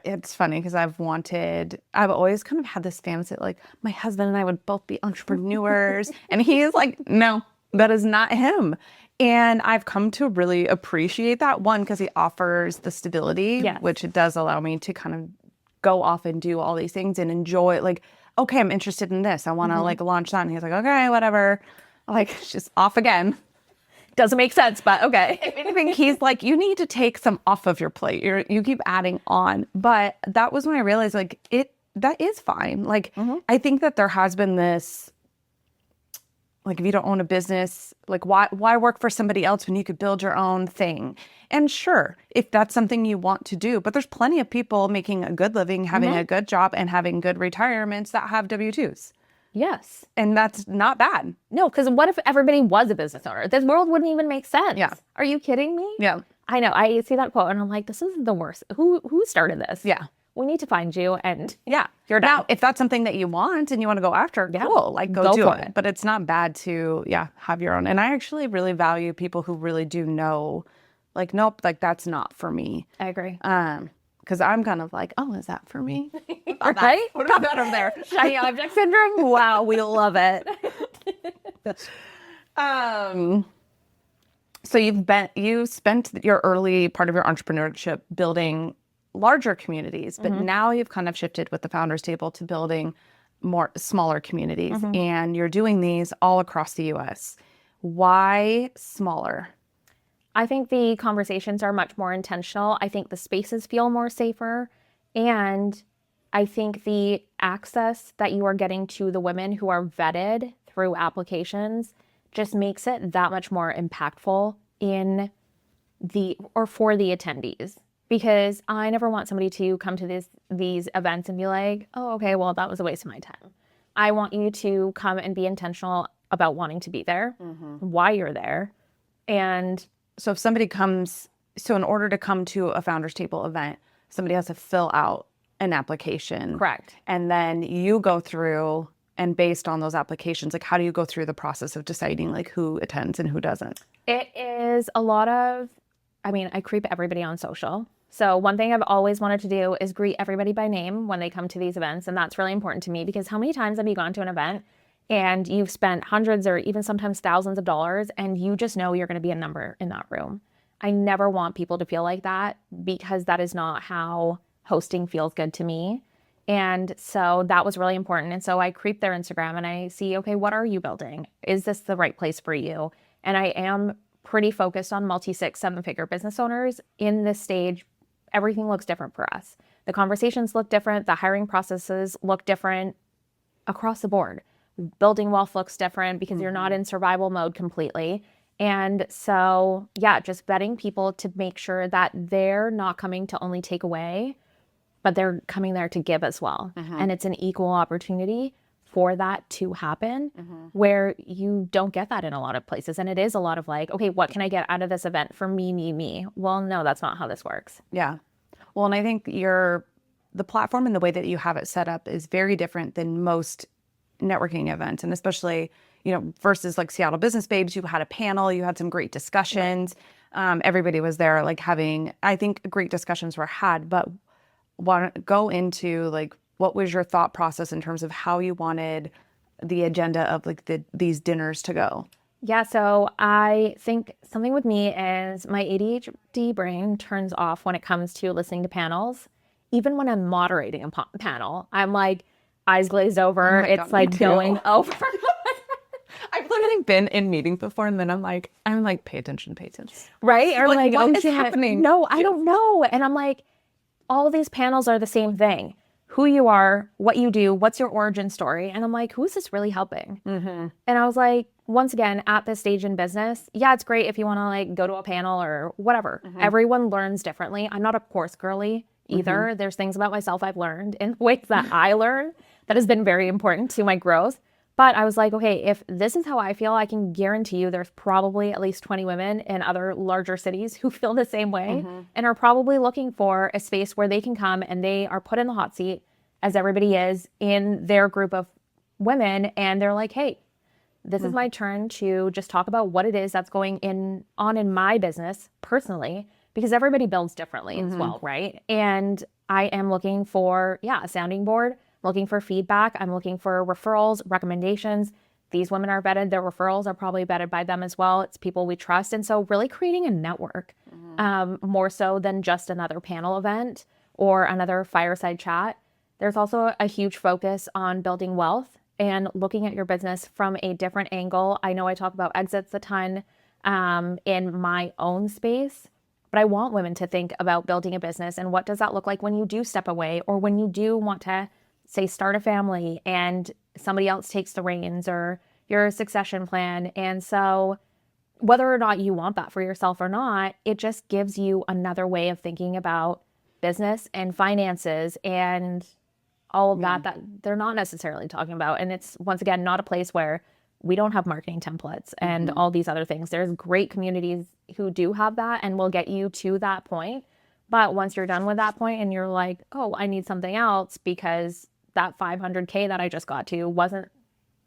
it's funny because I've always kind of had this fantasy, like, my husband and I would both be entrepreneurs. And he is like, no, that is not him. And I've come to really appreciate that, one, because he offers the stability, which it does allow me to kind of go off and do all these things and enjoy it. Like, okay, I'm interested in this. I want to like launch that. And he's like, okay, whatever. Like, it's just off again. Doesn't make sense, but okay. If anything, he's like, you need to take some off of your plate. You keep adding on. But that was when I realized, like, that is fine. Like, I think that there has been this, like, if you don't own a business, like, why work for somebody else when you could build your own thing? And sure, if that's something you want to do, but there's plenty of people making a good living, having a good job, and having good retirements that have W-2s. Yes. And that's not bad. No, because what if everybody was a business owner? This world wouldn't even make sense. Yeah. Are you kidding me? Yeah. I know. I see that quote and I'm like, this is the worst. Who started this? Yeah. We need to find you, and yeah, you're done. Now, if that's something that you want and you want to go after, cool, like, go do for it. But it's not bad to, have your own. And I actually really value people who really do know, like, nope, like, that's not for me. I agree. Because I'm kind of like, oh, is that for me? Right? What about that over there? Shiny object syndrome? Wow, we love it. So you spent your early part of your entrepreneurship building larger communities, but now you've kind of shifted with the Founders Table to building more smaller communities, and you're doing these all across the U.S. Why smaller? I think the conversations are much more intentional. I think the spaces feel more safer. And I think the access that you are getting to the women who are vetted through applications just makes it that much more impactful for the attendees. Because I never want somebody to come to these events and be like, oh, okay, well, that was a waste of my time. I want you to come and be intentional about wanting to be there, why you're there. And so if somebody comes, in order to come to a Founders Table event, somebody has to fill out an application. Correct. And then you go through And based on those applications, like how do you go through the process of deciding like who attends and who doesn't? It is a lot of, I creep everybody on social. So one thing I've always wanted to do is greet everybody by name when they come to these events. And that's really important to me because how many times have you gone to an event and you've spent hundreds or even sometimes thousands of dollars and you just know you're going to be a number in that room? I never want people to feel like that because that is not how hosting feels good to me. And so that was really important. And so I creep their Instagram and I see, okay, what are you building? Is this the right place for you? And I am pretty focused on multi-6, 7-figure business owners in this stage. Everything looks different for us. The conversations look different. The hiring processes look different across the board. Building wealth looks different because you're not in survival mode completely. And so, yeah, just vetting people to make sure that they're not coming to only take away, but they're coming there to give as well. And it's an equal opportunity for that to happen where you don't get that in a lot of places. And it is a lot of like, okay, what can I get out of this event for me? Well, no, that's not how this works. Yeah. Well, and I think the platform and the way that you have it set up is very different than most networking events. And especially, versus like Seattle Business Babes, you had a panel, you had some great discussions. Everybody was there like I think great discussions were had, but want to go into like what was your thought process in terms of how you wanted the agenda of like these dinners to go? Yeah, so I think something with me is my ADHD brain turns off when it comes to listening to panels. Even when I'm moderating a panel, I'm like eyes glazed over. Oh it's God, like going over. I've literally been in meetings before and then I'm like, pay attention. Right? Or like, what oh is shit. happening? No, I don't know. And I'm like, all these panels are the same thing. Who you are, what you do, what's your origin story. And I'm like, who is this really helping? And I was like, once again, at this stage in business, yeah, it's great if you want to like go to a panel or whatever. Everyone learns differently. I'm not a course girly either. There's things about myself I've learned in ways that I learn that has been very important to my growth. But I was like, okay, if this is how I feel, I can guarantee you there's probably at least 20 women in other larger cities who feel the same way and are probably looking for a space where they can come and they are put in the hot seat as everybody is in their group of women. And they're like, hey, this is my turn to just talk about what it is that's going on in my business personally, because everybody builds differently as well, right? And I am looking for, a sounding board. Looking for feedback. I'm looking for referrals, recommendations. These women are vetted. Their referrals are probably vetted by them as well. It's people we trust. And so really creating a network more so than just another panel event or another fireside chat. There's also a huge focus on building wealth and looking at your business from a different angle. I know I talk about exits a ton in my own space, but I want women to think about building a business and what does that look like when you do step away or when you do want to say start a family and somebody else takes the reins or your succession plan. And so whether or not you want that for yourself or not, it just gives you another way of thinking about business and finances and all of that they're not necessarily talking about. And it's, once again, not a place where we don't have marketing templates and all these other things. There's great communities who do have that and will get you to that point. But once you're done with that point and you're like, oh, I need something else because that 500K that I just got to wasn't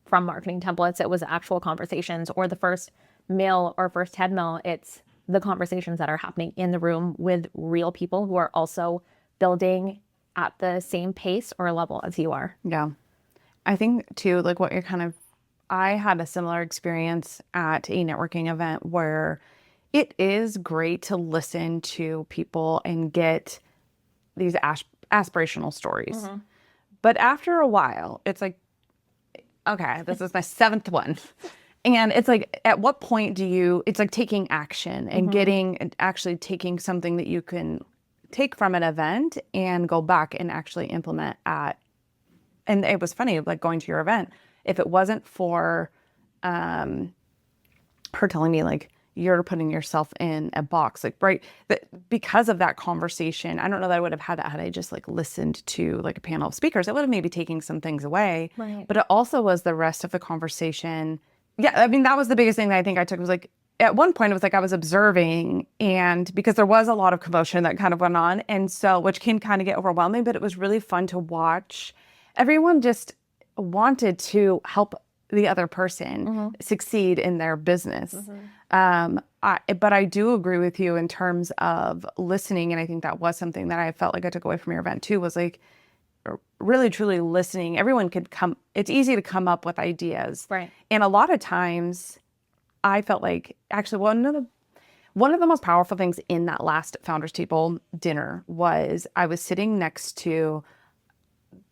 from marketing templates. It was actual conversations or the first mil or first 10 mil. It's the conversations that are happening in the room with real people who are also building at the same pace or level as you are. Yeah. I think too, like what you're I had a similar experience at a networking event where it is great to listen to people and get these aspirational stories. But after a while, it's like, okay, this is my 7th one. And it's like, at what point it's like taking action and actually taking something that you can take from an event and go back and actually implement and it was funny, like going to your event, if it wasn't for her telling me like, you're putting yourself in a box, like, right. Because of that conversation, I don't know that I would have had that had I just like listened to like a panel of speakers. I would have maybe taken some things away, right. But it also was the rest of the conversation. Yeah. I mean, that was the biggest thing that I think I took was like, at one point it was like I was observing and because there was a lot of commotion that kind of went on. And so, which can kind of get overwhelming, but it was really fun to watch everyone just wanted to help the other person succeed in their business. But I do agree with you in terms of listening. And I think that was something that I felt like I took away from your event too, was like really truly listening. Everyone could it's easy to come up with ideas. Right. And a lot of times I felt like actually one of the most powerful things in that last Founders Table dinner was I was sitting next to,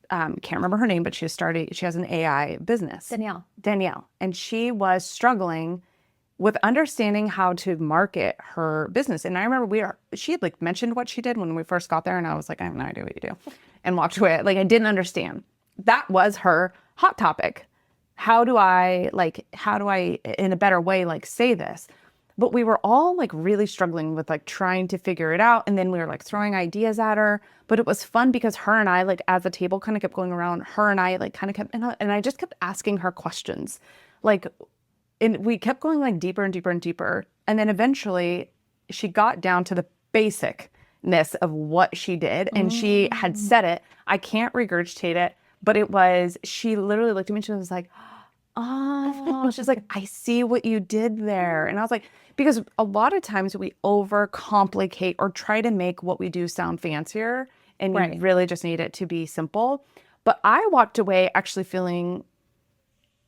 can't remember her name, but she has an AI business. Danielle. And she was struggling with understanding how to market her business. And I remember she had like mentioned what she did when we first got there. And I was like, I have no idea what you do. And walked away. Like I didn't understand. That was her hot topic. How do I in a better way, like say this? But we were all like really struggling with like trying to figure it out. And then we were like throwing ideas at her. But it was fun because her and I, like as the table kind of kept going around, her and I like kind of kept, and I just kept asking her questions. Like, and we kept going like deeper and deeper and deeper. And then eventually she got down to the basicness of what she did. And she had said it. I can't regurgitate it. But she literally looked at me and she was like, oh, she's like, I see what you did there. And I was like, because a lot of times we overcomplicate or try to make what we do sound fancier, and you really just need it to be simple. But I walked away actually feeling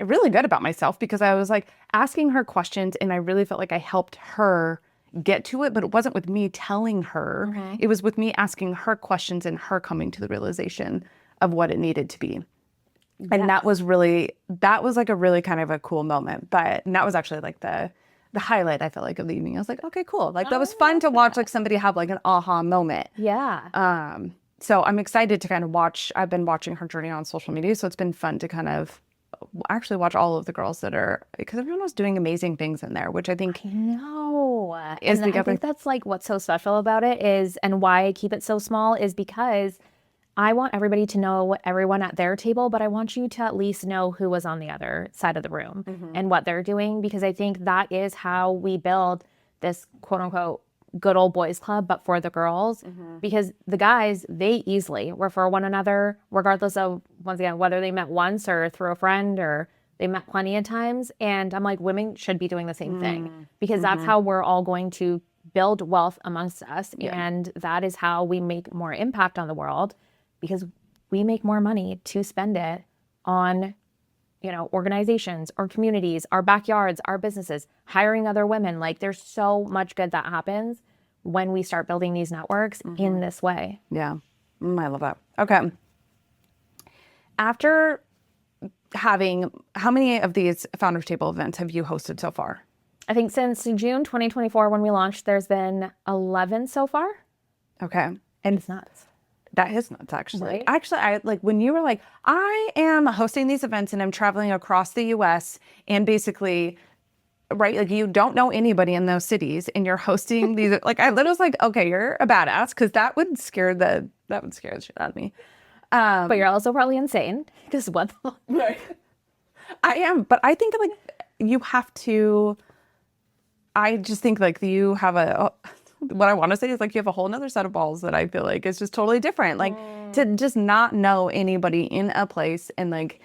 really good about myself because I was like asking her questions and I really felt like I helped her get to it, but it wasn't with me telling her. It was with me asking her questions and her coming to the realization of what it needed to be. And that was like a really kind of a cool moment. And that was actually like the highlight, I felt like, of the evening. I was like, okay, cool. Like that was fun to watch like somebody have like an aha moment. Yeah. So I'm excited to kind of I've been watching her journey on social media. So it's been fun to kind of actually watch all of the girls because everyone was doing amazing things in there, which I think. I know. I think that's like what's so special about it is, and why I keep it so small is because I want everybody to know everyone at their table, but I want you to at least know who was on the other side of the room and what they're doing, because I think that is how we build this quote unquote good old boys club, but for the girls, because the guys, they easily refer one another, regardless of, once again, whether they met once or through a friend or they met plenty of times. And I'm like, women should be doing the same thing, because that's how we're all going to build wealth amongst us. And that is how we make more impact on the world, because we make more money to spend it on, organizations or communities, our backyards, our businesses, hiring other women. Like there's so much good that happens when we start building these networks in this way. Yeah. I love that. Okay. After how many of these Founders Table events have you hosted so far? I think since June 2024, when we launched, there's been 11 so far. Okay. And it's nuts. That is nuts, actually. Right? Actually, I like when you were like, I am hosting these events and I'm traveling across the US and basically, right, like you don't know anybody in those cities and you're hosting these, like I literally was like, okay, you're a badass, because that would scare the shit out of me. But you're also probably insane, because what the right. I am, but I think like you have to, I just think like you have what I want to say is like you have a whole nother set of balls that I feel like is just totally different. Like to just not know anybody in a place and like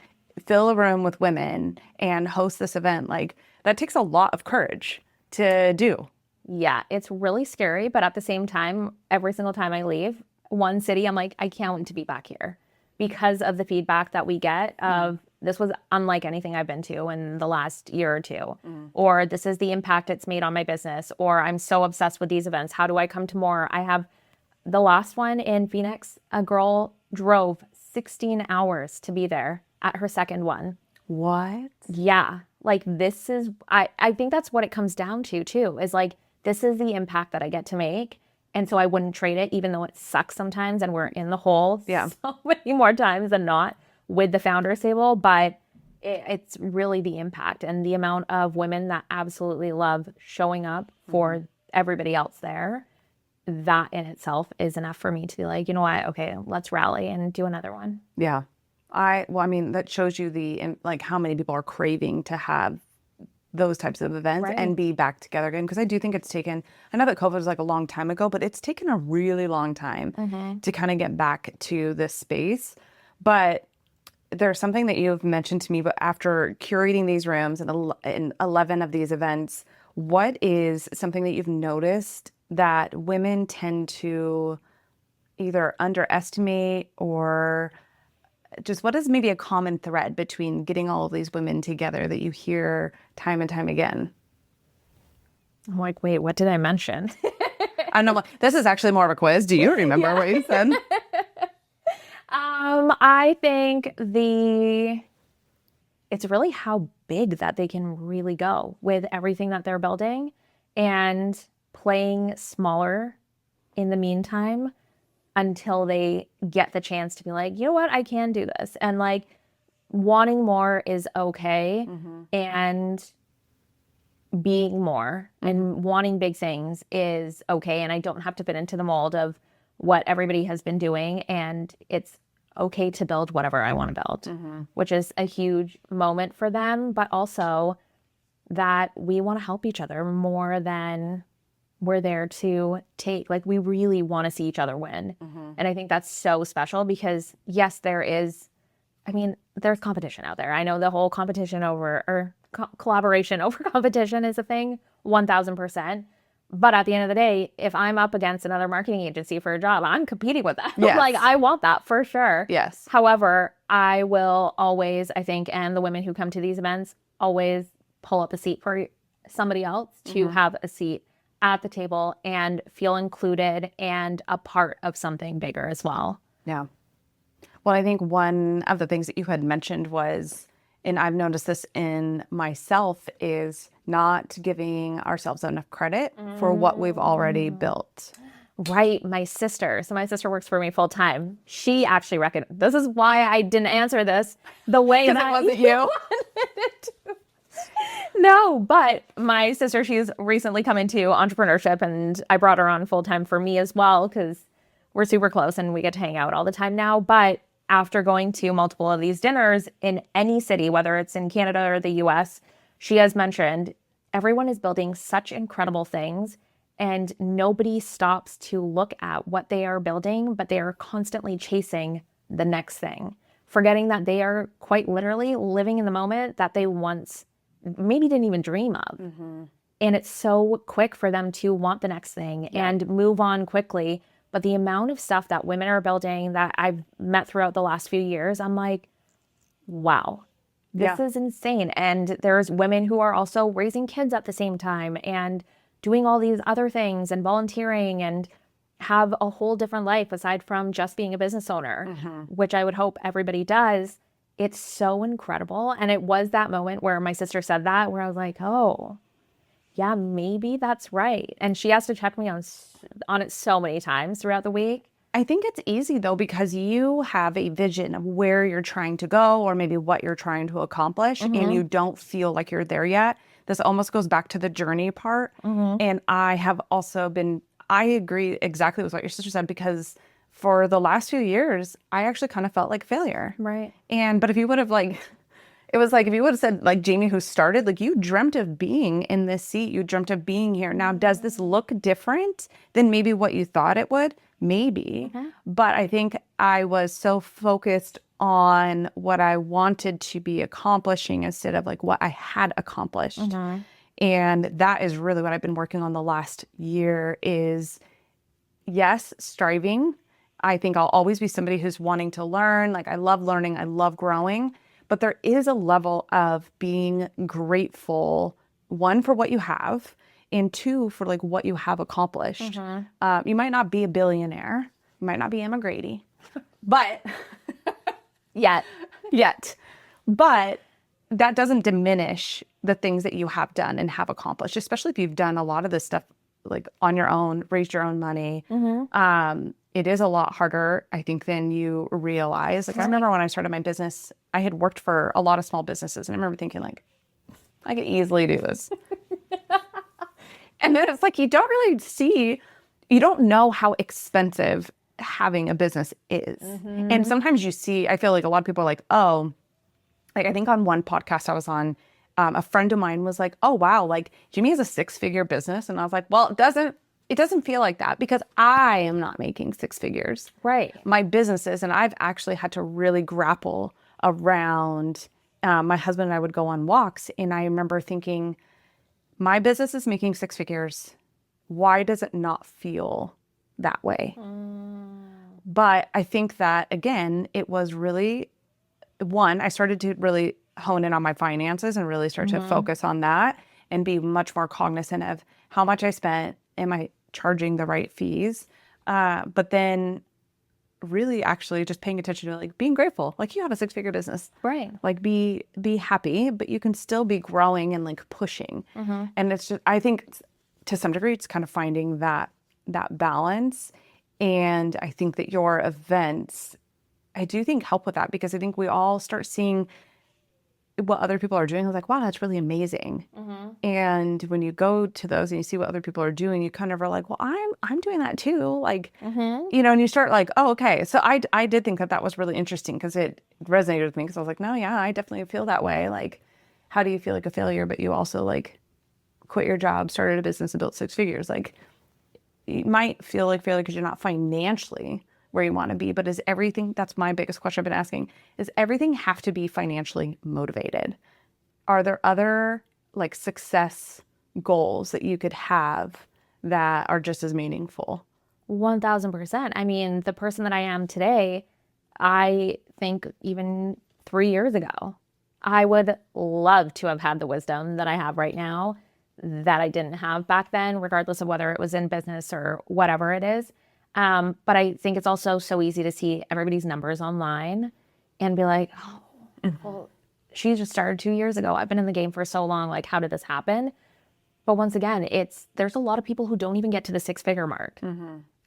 fill a room with women and host this event, like that takes a lot of courage to do. Yeah, it's really scary. But at the same time, every single time I leave one city, I'm like, I can't wait to be back here, because of the feedback that we get of this was unlike anything I've been to in the last year or two, or this is the impact it's made on my business, or I'm so obsessed with these events. How do I come to more? I have the last one in Phoenix, a girl drove 16 hours to be there at her second one. What? Yeah. Like this is, I think that's what it comes down to too, is like, this is the impact that I get to make. And so I wouldn't trade it, even though it sucks sometimes and we're in the hole so many more times than not with the Founders Table. But it's really the impact and the amount of women that absolutely love showing up for everybody else there. That in itself is enough for me to be like, you know what? Okay, let's rally and do another one. Yeah. I mean, that shows you like how many people are craving to have those types of events and be back together again. Because I do think it's taken, I know that COVID was like a long time ago, but it's taken a really long time to kind of get back to this space. But there's something that you've mentioned to me, but after curating these rooms and 11 of these events, what is something that you've noticed that women tend to either underestimate, or just what is maybe a common thread between getting all of these women together that you hear time and time again? I'm like, wait, what did I mention? I know this is actually more of a quiz. Do you remember what you said? I think it's really how big that they can really go with everything that they're building, and playing smaller in the meantime until they get the chance to be like, you know what, I can do this. And like, wanting more is okay. And being more and wanting big things is okay. And I don't have to fit into the mold of what everybody has been doing. And it's okay to build whatever I want to build, which is a huge moment for them, but also that we want to help each other more than we're there to take. Like, we really want to see each other win. And I think that's so special because, yes, there's competition out there. I know the whole competition over, or collaboration over competition is a thing, 1000%. But at the end of the day, if I'm up against another marketing agency for a job, I'm competing with them. Yes. Like, I want that for sure. Yes. However, I will always, I think, and the women who come to these events always pull up a seat for somebody else to have a seat at the table and feel included and a part of something bigger as well. Yeah. Well, I think one of the things that you had mentioned was, and I've noticed this in myself, is not giving ourselves enough credit for what we've already built. Right. My sister works for me full time. She actually recognized, this is why I didn't answer this the way that it wasn't you. No, but my sister, she's recently come into entrepreneurship, and I brought her on full time for me as well because we're super close and we get to hang out all the time now. But after going to multiple of these dinners in any city, whether it's in Canada or the US, she has mentioned everyone is building such incredible things and nobody stops to look at what they are building, but they are constantly chasing the next thing, forgetting that they are quite literally living in the moment that they once maybe didn't even dream of. And it's so quick for them to want the next thing and move on quickly. But the amount of stuff that women are building that I've met throughout the last few years, I'm like, wow, this is insane. And there's women who are also raising kids at the same time and doing all these other things and volunteering and have a whole different life aside from just being a business owner, which I would hope everybody does. It's so incredible. And it was that moment where my sister said that, where I was like, oh, yeah, maybe that's right. And she has to check me on it so many times throughout the week. I think it's easy though, because you have a vision of where you're trying to go or maybe what you're trying to accomplish, and you don't feel like you're there yet. This almost goes back to the journey part. And I have also I agree exactly with what your sister said, because for the last few years, I actually kind of felt like failure. Right. But if you would have it was like if you would have said, like, Jamie, who started, like, you dreamt of being in this seat, you dreamt of being here. Now, does this look different than maybe what you thought it would? Maybe. But I think I was so focused on what I wanted to be accomplishing instead of like what I had accomplished. And that is really what I've been working on the last year is, yes, striving. I think I'll always be somebody who's wanting to learn. Like, I love learning, I love growing, but there is a level of being grateful, one, for what you have, and two, for like what you have accomplished. You might not be a billionaire, you might not be Emma Grady, but Yet. But that doesn't diminish the things that you have done and have accomplished, especially if you've done a lot of this stuff like on your own, raised your own money. It is a lot harder, I think, than you realize. Like, I remember when I started my business, I had worked for a lot of small businesses, and I remember thinking, like, I could easily do this. And then it's like, you don't know how expensive having a business is. And sometimes I feel like a lot of people are like, oh, like, I think on one podcast I was on, a friend of mine was like, oh, wow, like, Jimmy has a 6-figure business. And I was like, well, it doesn't feel like that because I am not making 6 figures. Right. My business is, and I've actually had to really grapple around my husband and I would go on walks. And I remember thinking, my business is making 6 figures. Why does it not feel that way? But I think that, again, it was really, I started to really hone in on my finances and really start to focus on that and be much more cognizant of how much I spent. Am I charging the right fees? But then really actually just paying attention to like being grateful. Like, you have a 6-figure business. Right. Like, be happy, but you can still be growing and like pushing. And it's just, I think to some degree, it's kind of finding that balance. And I think that your events, I do think, help with that, because I think we all start seeing what other people are doing. I was like, wow, that's really amazing. And when you go to those and you see what other people are doing, you kind of are like, well, I'm doing that too. Like, you know, and you start like, oh, okay. So I did think that was really interesting, because it resonated with me, because I was like, no, yeah, I definitely feel that way. Like, how do you feel like a failure, but you also like quit your job, started a business and built 6 figures? Like, you might feel like failure because you're not financially where you want to be, but is everything, that's my biggest question I've been asking, is everything have to be financially motivated? Are there other like success goals that you could have that are just as meaningful? 1000%. I mean, the person that I am today, I think even 3 years ago, I would love to have had the wisdom that I have right now that I didn't have back then, regardless of whether it was in business or whatever it is. But I think it's also so easy to see everybody's numbers online and be like, oh, well, she just started 2 years ago. I've been in the game for so long. Like, how did this happen? But once again, there's a lot of people who don't even get to the 6-figure mark,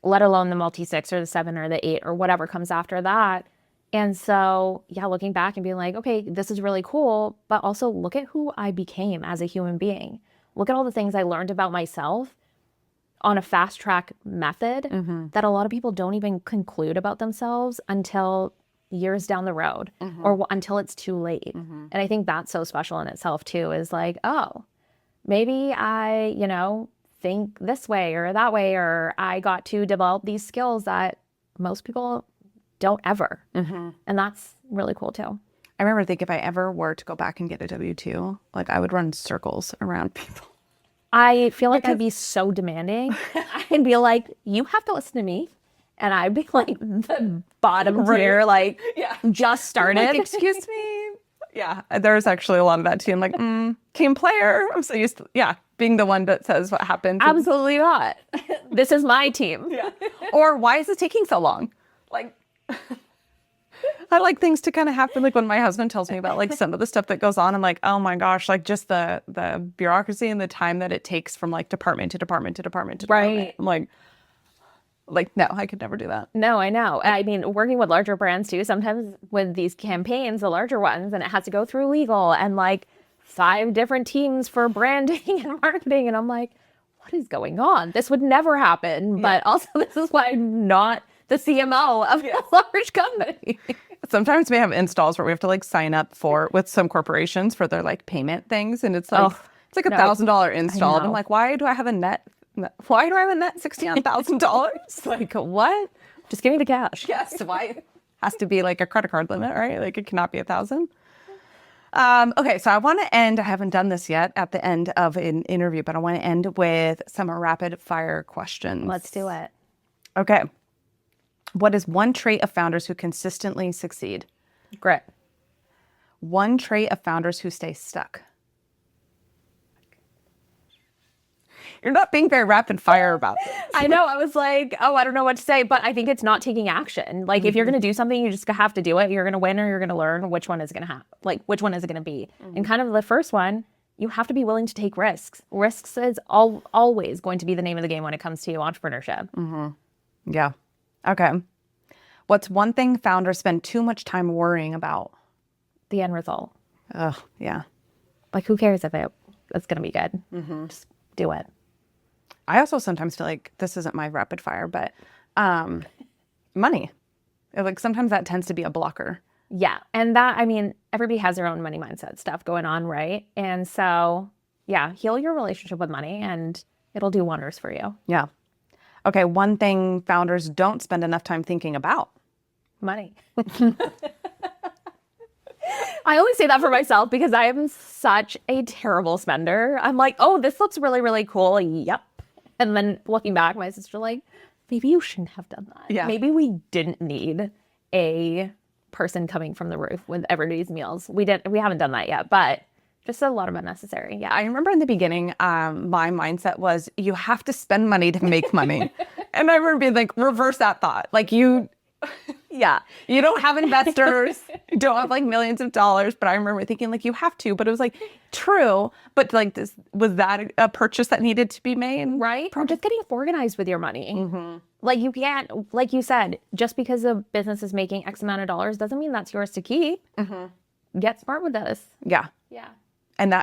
let alone the multi-6 or the 7 or the 8 or whatever comes after that. And so, yeah, looking back and being like, okay, this is really cool, but also look at who I became as a human being. Look at all the things I learned about myself on a fast track method that a lot of people don't even conclude about themselves until years down the road or until it's too late. And I think that's so special in itself too, is like, oh, maybe I, think this way or that way, or I got to develop these skills that most people don't ever. And that's really cool too. I remember thinking, if I ever were to go back and get a W-2, like, I would run circles around people. I feel like I'd be so demanding. I'd be like, you have to listen to me. And I'd be like the bottom tier, like, just started. Like, excuse me. Yeah, there's actually a lot of that too. I'm like, team player. I'm so used to, being the one that says what happened. Absolutely not. This is my team. Or why is it taking so long? Like, I like things to kind of happen. Like, when my husband tells me about like some of the stuff that goes on, I'm like, oh my gosh, like just the bureaucracy and the time that it takes from like department to department to department to department. Right. I'm like, no, I could never do that. No, I know. I mean, working with larger brands too, sometimes with these campaigns, the larger ones, and it has to go through legal and like 5 different teams for branding and marketing. And I'm like, what is going on? This would never happen. But also, this is why I'm not the CMO of a large company. Sometimes we have installs where we have to like sign up with some corporations for their like payment things. And it's like, it's like $1,000 install. And I'm like, why do I have a net $60,000? Like, what? Just give me the cash. Yes. Why? Has to be like a credit card limit, right? Like, it cannot be 1,000. Okay, so I want to end, I haven't done this yet at the end of an interview, but I want to end with some rapid fire questions. Let's do it. Okay. What is one trait of founders who consistently succeed? Grit. One trait of founders who stay stuck. You're not being very rapid fire about this. I know. I was like, oh, I don't know what to say, but I think it's not taking action. Like, if you're going to do something, you just have to do it. You're going to win or you're going to learn which one is going to happen. Like, which one is it going to be? And kind of the first one, you have to be willing to take risks. Risks is always going to be the name of the game when it comes to entrepreneurship. Yeah. Okay. What's one thing founders spend too much time worrying about? The end result. Oh, yeah. Like, who cares if it's going to be good? Just do it. I also sometimes feel like, this isn't my rapid fire, but money. Like, sometimes that tends to be a blocker. Yeah. And that, I mean, everybody has their own money mindset stuff going on, right? And so, yeah, heal your relationship with money and it'll do wonders for you. Yeah. Okay, one thing founders don't spend enough time thinking about. Money. I always say that for myself because I am such a terrible spender. I'm like, oh, this looks really, really cool. Yep. And then looking back, my sister's like, maybe you shouldn't have done that. Yeah. Maybe we didn't need a person coming from the roof with everybody's meals. We haven't done that yet, but just a lot of unnecessary. Yeah. I remember in the beginning, my mindset was you have to spend money to make money. And I remember being like, reverse that thought. Like you don't have investors, you don't have like millions of dollars. But I remember thinking like you have to, but it was like true. But like was that a purchase that needed to be made? Right? Or just getting organized with your money. Like you can't, like you said, just because a business is making X amount of dollars doesn't mean that's yours to keep. Get smart with this. Yeah. Yeah. And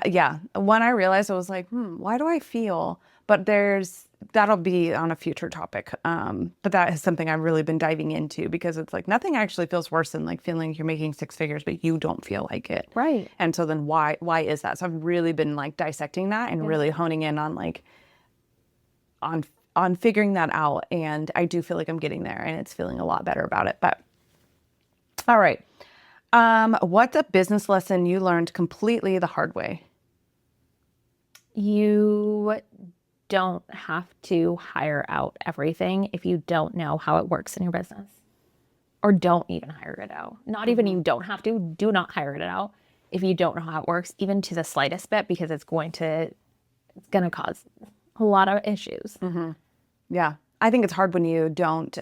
when I realized, I was like, why do I feel? But that'll be on a future topic. But that is something I've really been diving into because it's like nothing actually feels worse than like feeling like you're making six figures, but you don't feel like it. Right. And so then why is that? So I've really been like dissecting that and really honing in on like, on figuring that out. And I do feel like I'm getting there and it's feeling a lot better about it. But all right. What's a business lesson you learned completely the hard way? You don't have to hire out everything if you don't know how it works in your business. Or don't even hire it out. Not even you don't have to, do not hire it out if you don't know how it works, even to the slightest bit, because it's going to cause a lot of issues. Yeah. I think it's hard when you don't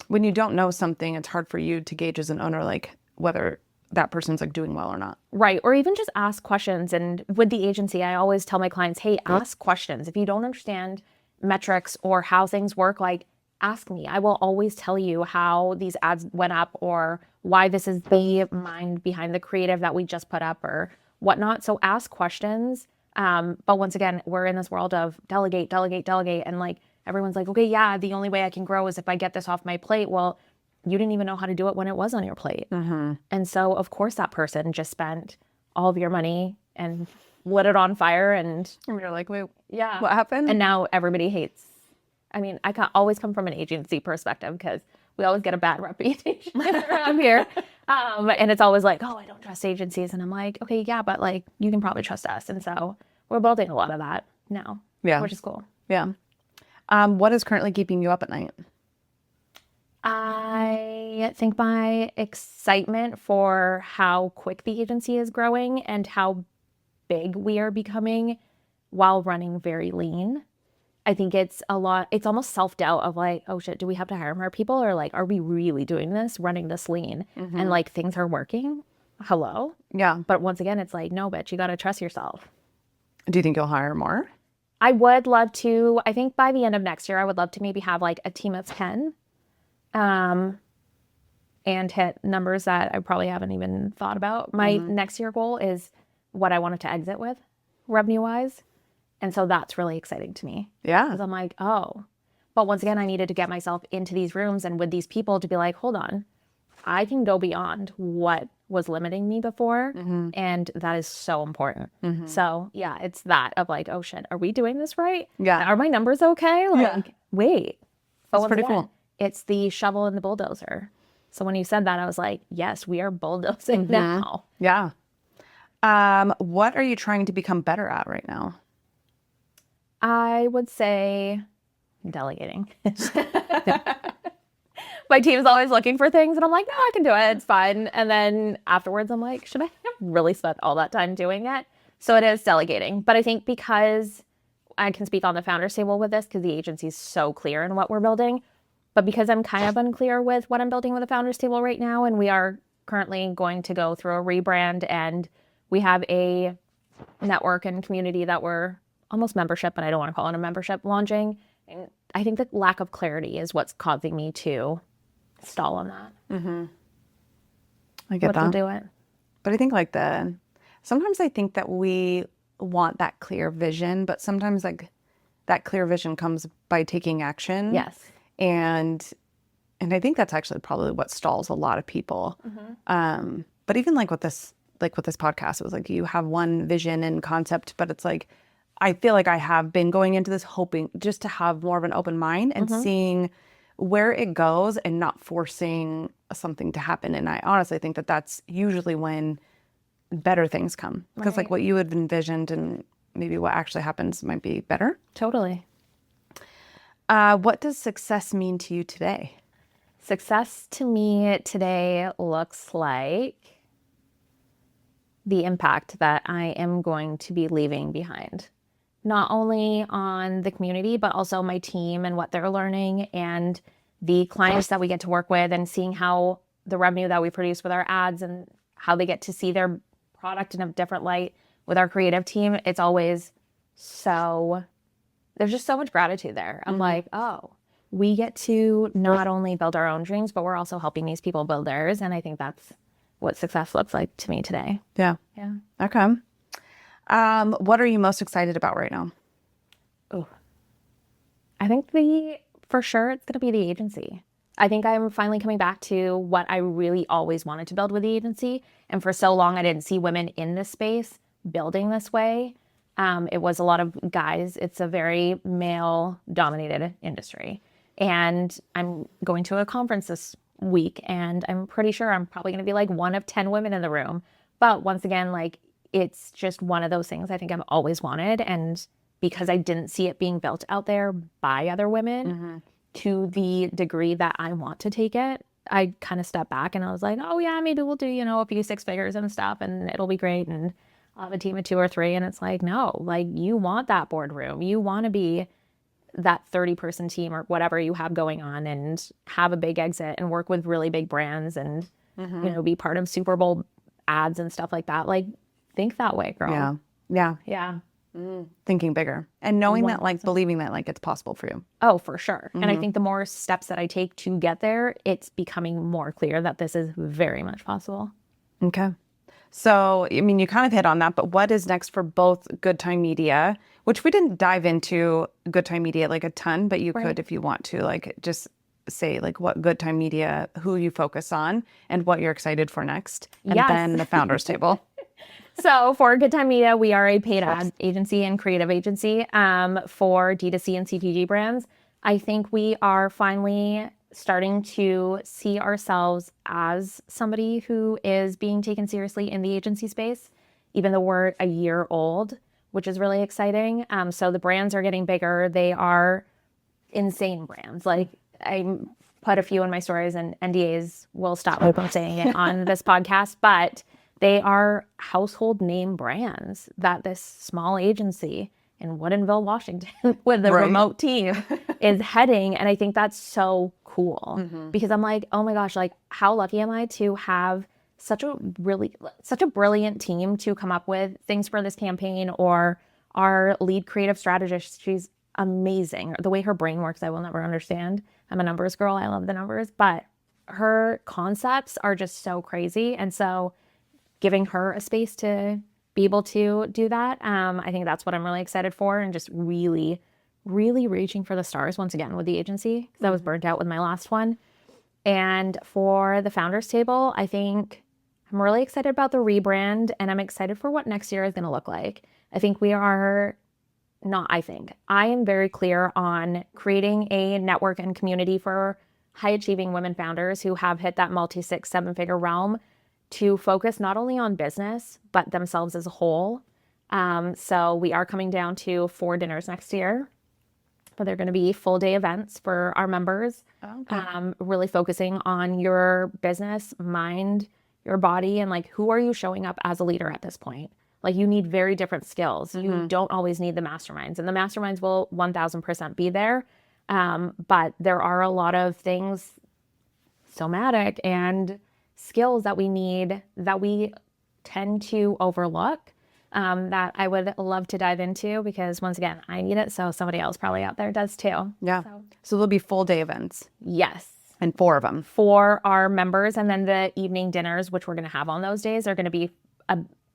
know something, it's hard for you to gauge as an owner, like whether that person's like doing well or not. Right. Or even just ask questions. And with the agency, I always tell my clients, hey, ask questions. If you don't understand metrics or how things work, like ask me. I will always tell you how these ads went up or why this is the mind behind the creative that we just put up or whatnot. So ask questions. But once again, we're in this world of delegate. And like, everyone's like, okay, yeah, the only way I can grow is if I get this off my plate. Well, you didn't even know how to do it when it was on your plate. And so, of course, that person just spent all of your money and lit it on fire. And you're like, wait, yeah, what happened? And now everybody hates. I mean, I can always come from an agency perspective because we always get a bad reputation around here. And it's always like, oh, I don't trust agencies. And I'm like, okay, yeah, but like, you can probably trust us. And so we're building a lot of that now, which is cool. Yeah. What is currently keeping you up at night? I think my excitement for how quick the agency is growing and how big we are becoming while running very lean. I think it's almost self-doubt of like, oh shit, do we have to hire more people? Or like, are we really doing this, running this lean? And like, things are working. Hello? Yeah. But once again, it's like, no, bitch, you got to trust yourself. Do you think you'll hire more? I would love to. I think by the end of next year, I would love to maybe have like a team of 10 and hit numbers that I probably haven't even thought about. My next year goal is what I wanted to exit with revenue-wise. And so that's really exciting to me. Yeah. Because I'm like, oh. But once again, I needed to get myself into these rooms and with these people to be like, hold on, I can go beyond what was limiting me before. And that is so important. So yeah, it's that of like, oh shit, are we doing this right? Yeah. Are my numbers okay? Like, wait. But That's pretty cool. It's the shovel and the bulldozer. So when you said that, I was like, yes, we are bulldozing now. Yeah. What are you trying to become better at right now? I would say delegating. My team is always looking for things and I'm like, no, I can do it. It's fine. And then afterwards, I'm like, should I have really spent all that time doing it? So it is delegating. But I think because I can speak on the founder's table with this because the agency is so clear in what we're building. But because I'm kind of unclear with what I'm building with the founder's table right now, and we are currently going to go through a rebrand and we have a network and community that we're almost membership, but I don't want to call it a membership, launching. And I think the lack of clarity is what's causing me to stall on that. I get that. To do it. But I think like sometimes I think that we want that clear vision, but sometimes like that clear vision comes by taking action. Yes. And I think that's actually probably what stalls a lot of people. But even like with this podcast, it was like you have one vision and concept, but it's like I feel like I have been going into this hoping just to have more of an open mind and seeing where it goes and not forcing something to happen. And I honestly think that that's usually when better things come, because like what you had envisioned and maybe what actually happens might be better. Totally. What does success mean to you today? Success to me today looks like the impact that I am going to be leaving behind, not only on the community, but also my team and what they're learning, and the clients that we get to work with, and seeing how the revenue that we produce with our ads and how they get to see their product in a different light with our creative team. It's always there's just so much gratitude there. I'm like, oh, we get to not only build our own dreams, but we're also helping these people build theirs. And I think that's what success looks like to me today. Yeah. Yeah. Okay. What are you most excited about right now? Oh, I think for sure it's going to be the agency. I think I'm finally coming back to what I really always wanted to build with the agency. And for so long, I didn't see women in this space building this way. It was a lot of guys. It's a very male-dominated industry. And I'm going to a conference this week, and I'm pretty sure I'm probably going to be like one of 10 women in the room. But once again, like, it's just one of those things I think I've always wanted. And because I didn't see it being built out there by other women to the degree that I want to take it, I kind of stepped back and I was like, oh yeah, maybe we'll do, a few six figures and stuff and it'll be great. And I'll have a team of 2 or 3. And it's like, no, like, you want that boardroom. You want to be that 30-person team or whatever you have going on and have a big exit and work with really big brands and, be part of Super Bowl ads and stuff like that. Like, think that way, girl. Yeah. Yeah. Yeah. Thinking bigger and knowing that, like, believing that, like, it's possible for you. Oh, for sure. And I think the more steps that I take to get there, it's becoming more clear that this is very much possible. Okay. So, I mean, you kind of hit on that, but what is next for both Good Time Media, which we didn't dive into Good Time Media like a ton, but you could if you want to, like, just say like what Good Time Media, who you focus on and what you're excited for next. And then the founders table. So for Good Time Media, we are a paid ad agency and creative agency for D2C and CPG brands. I think we are finally starting to see ourselves as somebody who is being taken seriously in the agency space, even though we're a year old, which is really exciting. So the brands are getting bigger. They are insane brands. Like, I put a few in my stories, and NDAs will stop me from saying it on this podcast, but they are household name brands that this small agency in Woodinville, Washington, with a remote team is heading. And I think that's so cool because I'm like, oh my gosh, like, how lucky am I to have such a brilliant team to come up with things for this campaign, or our lead creative strategist. She's amazing. The way her brain works, I will never understand. I'm a numbers girl. I love the numbers, but her concepts are just so crazy. And so giving her a space to be able to do that, I think that's what I'm really excited for, and just really, really reaching for the stars once again with the agency, because I was burnt out with my last one. And for the founders table, I think I'm really excited about the rebrand, and I'm excited for what next year is going to look like. I am very clear on creating a network and community for high achieving women founders who have hit that multi 6, 7-figure realm, to focus not only on business, but themselves as a whole. So we are coming down to 4 dinners next year, but they're going to be full day events for our members. Really focusing on your business, mind, your body, and like, who are you showing up as a leader at this point? Like, you need very different skills. You don't always need the masterminds, and the masterminds will 1000% be there. But there are a lot of things, somatic and skills that we need, that we tend to overlook, that I would love to dive into, because once again, I need it. So somebody else probably out there does too. Yeah. So there'll be full day events. Yes. And 4 of them. For our members. And then the evening dinners, which we're going to have on those days, are going to be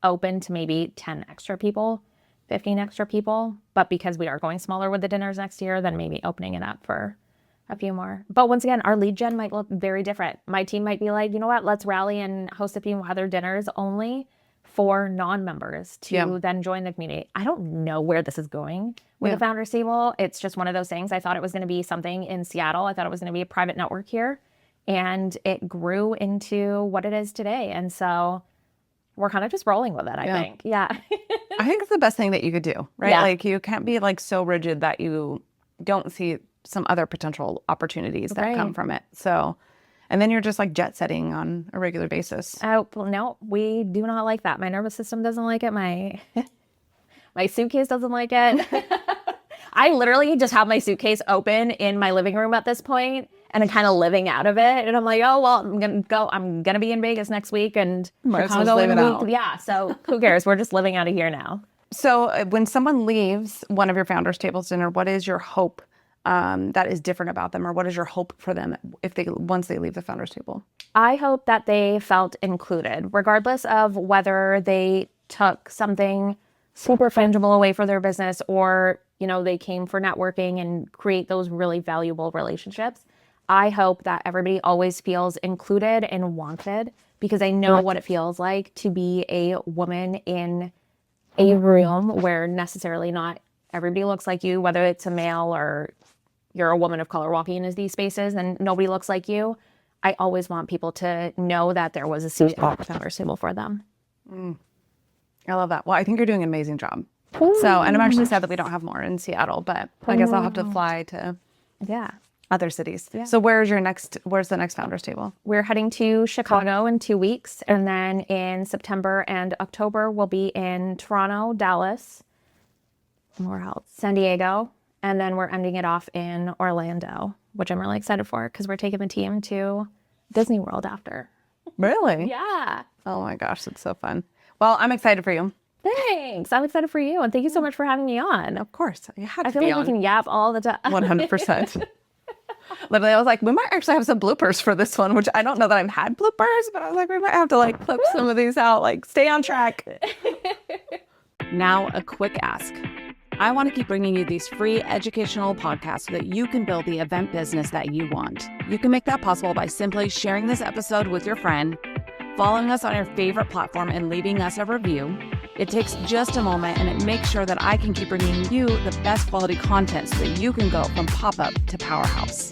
open to maybe 10 extra people, 15 extra people. But because we are going smaller with the dinners next year, then maybe opening it up for a few more. But once again, our lead gen might look very different. My team might be like, you know what, let's rally and host a few other dinners only for non-members to then join the community. I don't know where this is going with the founders table. It's just one of those things. I thought it was going to be something in Seattle. I thought it was going to be a private network here. and it grew into what it is today. And so we're kind of just rolling with it, I think. Yeah. I think it's the best thing that you could do, right? Yeah. Like, you can't be like so rigid that you don't see some other potential opportunities that come from it. So, and then you're just like jet setting on a regular basis. Oh, well, no, we do not like that. My nervous system doesn't like it. My suitcase doesn't like it. I literally just have my suitcase open in my living room at this point, and I'm kind of living out of it. And I'm like, oh, well, I'm going to be in Vegas next week, and Might as well Chicago live in it a week. out. Yeah, so who cares? We're just living out of here now. So when someone leaves one of your founders tables dinner, what is your hope that is different about them, or what is your hope for them once they leave the founders table? I hope that they felt included, regardless of whether they took something super fungible away for their business, or, you know, they came for networking and create those really valuable relationships. I hope that everybody always feels included and wanted, because I know what it feels like to be a woman in a room where necessarily not everybody looks like you, whether it's a male or you're a woman of color walking into these spaces and nobody looks like you. I always want people to know that there was a seat at the founders table for them. I love that. Well, I think you're doing an amazing job. So, and I'm actually sad that we don't have more in Seattle, but I guess I'll have to fly to other cities. Yeah. So where's the next founders table? We're heading to Chicago in 2 weeks. And then in September and October, we'll be in Toronto, Dallas, more else, San Diego. And then we're ending it off in Orlando, which I'm really excited for, because we're taking the team to Disney World after. Really? Yeah. Oh my gosh, that's so fun. Well, I'm excited for you. Thanks. I'm excited for you. And thank you so much for having me on. Of course. You had to I feel be like on. we can yap all the time. 100%. Literally, I was like, we might actually have some bloopers for this one, which I don't know that I've had bloopers, but I was like, we might have to like clip some of these out, like stay on track. Now, a quick ask. I want to keep bringing you these free educational podcasts so that you can build the event business that you want. You can make that possible by simply sharing this episode with your friend, following us on your favorite platform, and leaving us a review. It takes just a moment, and it makes sure that I can keep bringing you the best quality content so that you can go from pop-up to powerhouse.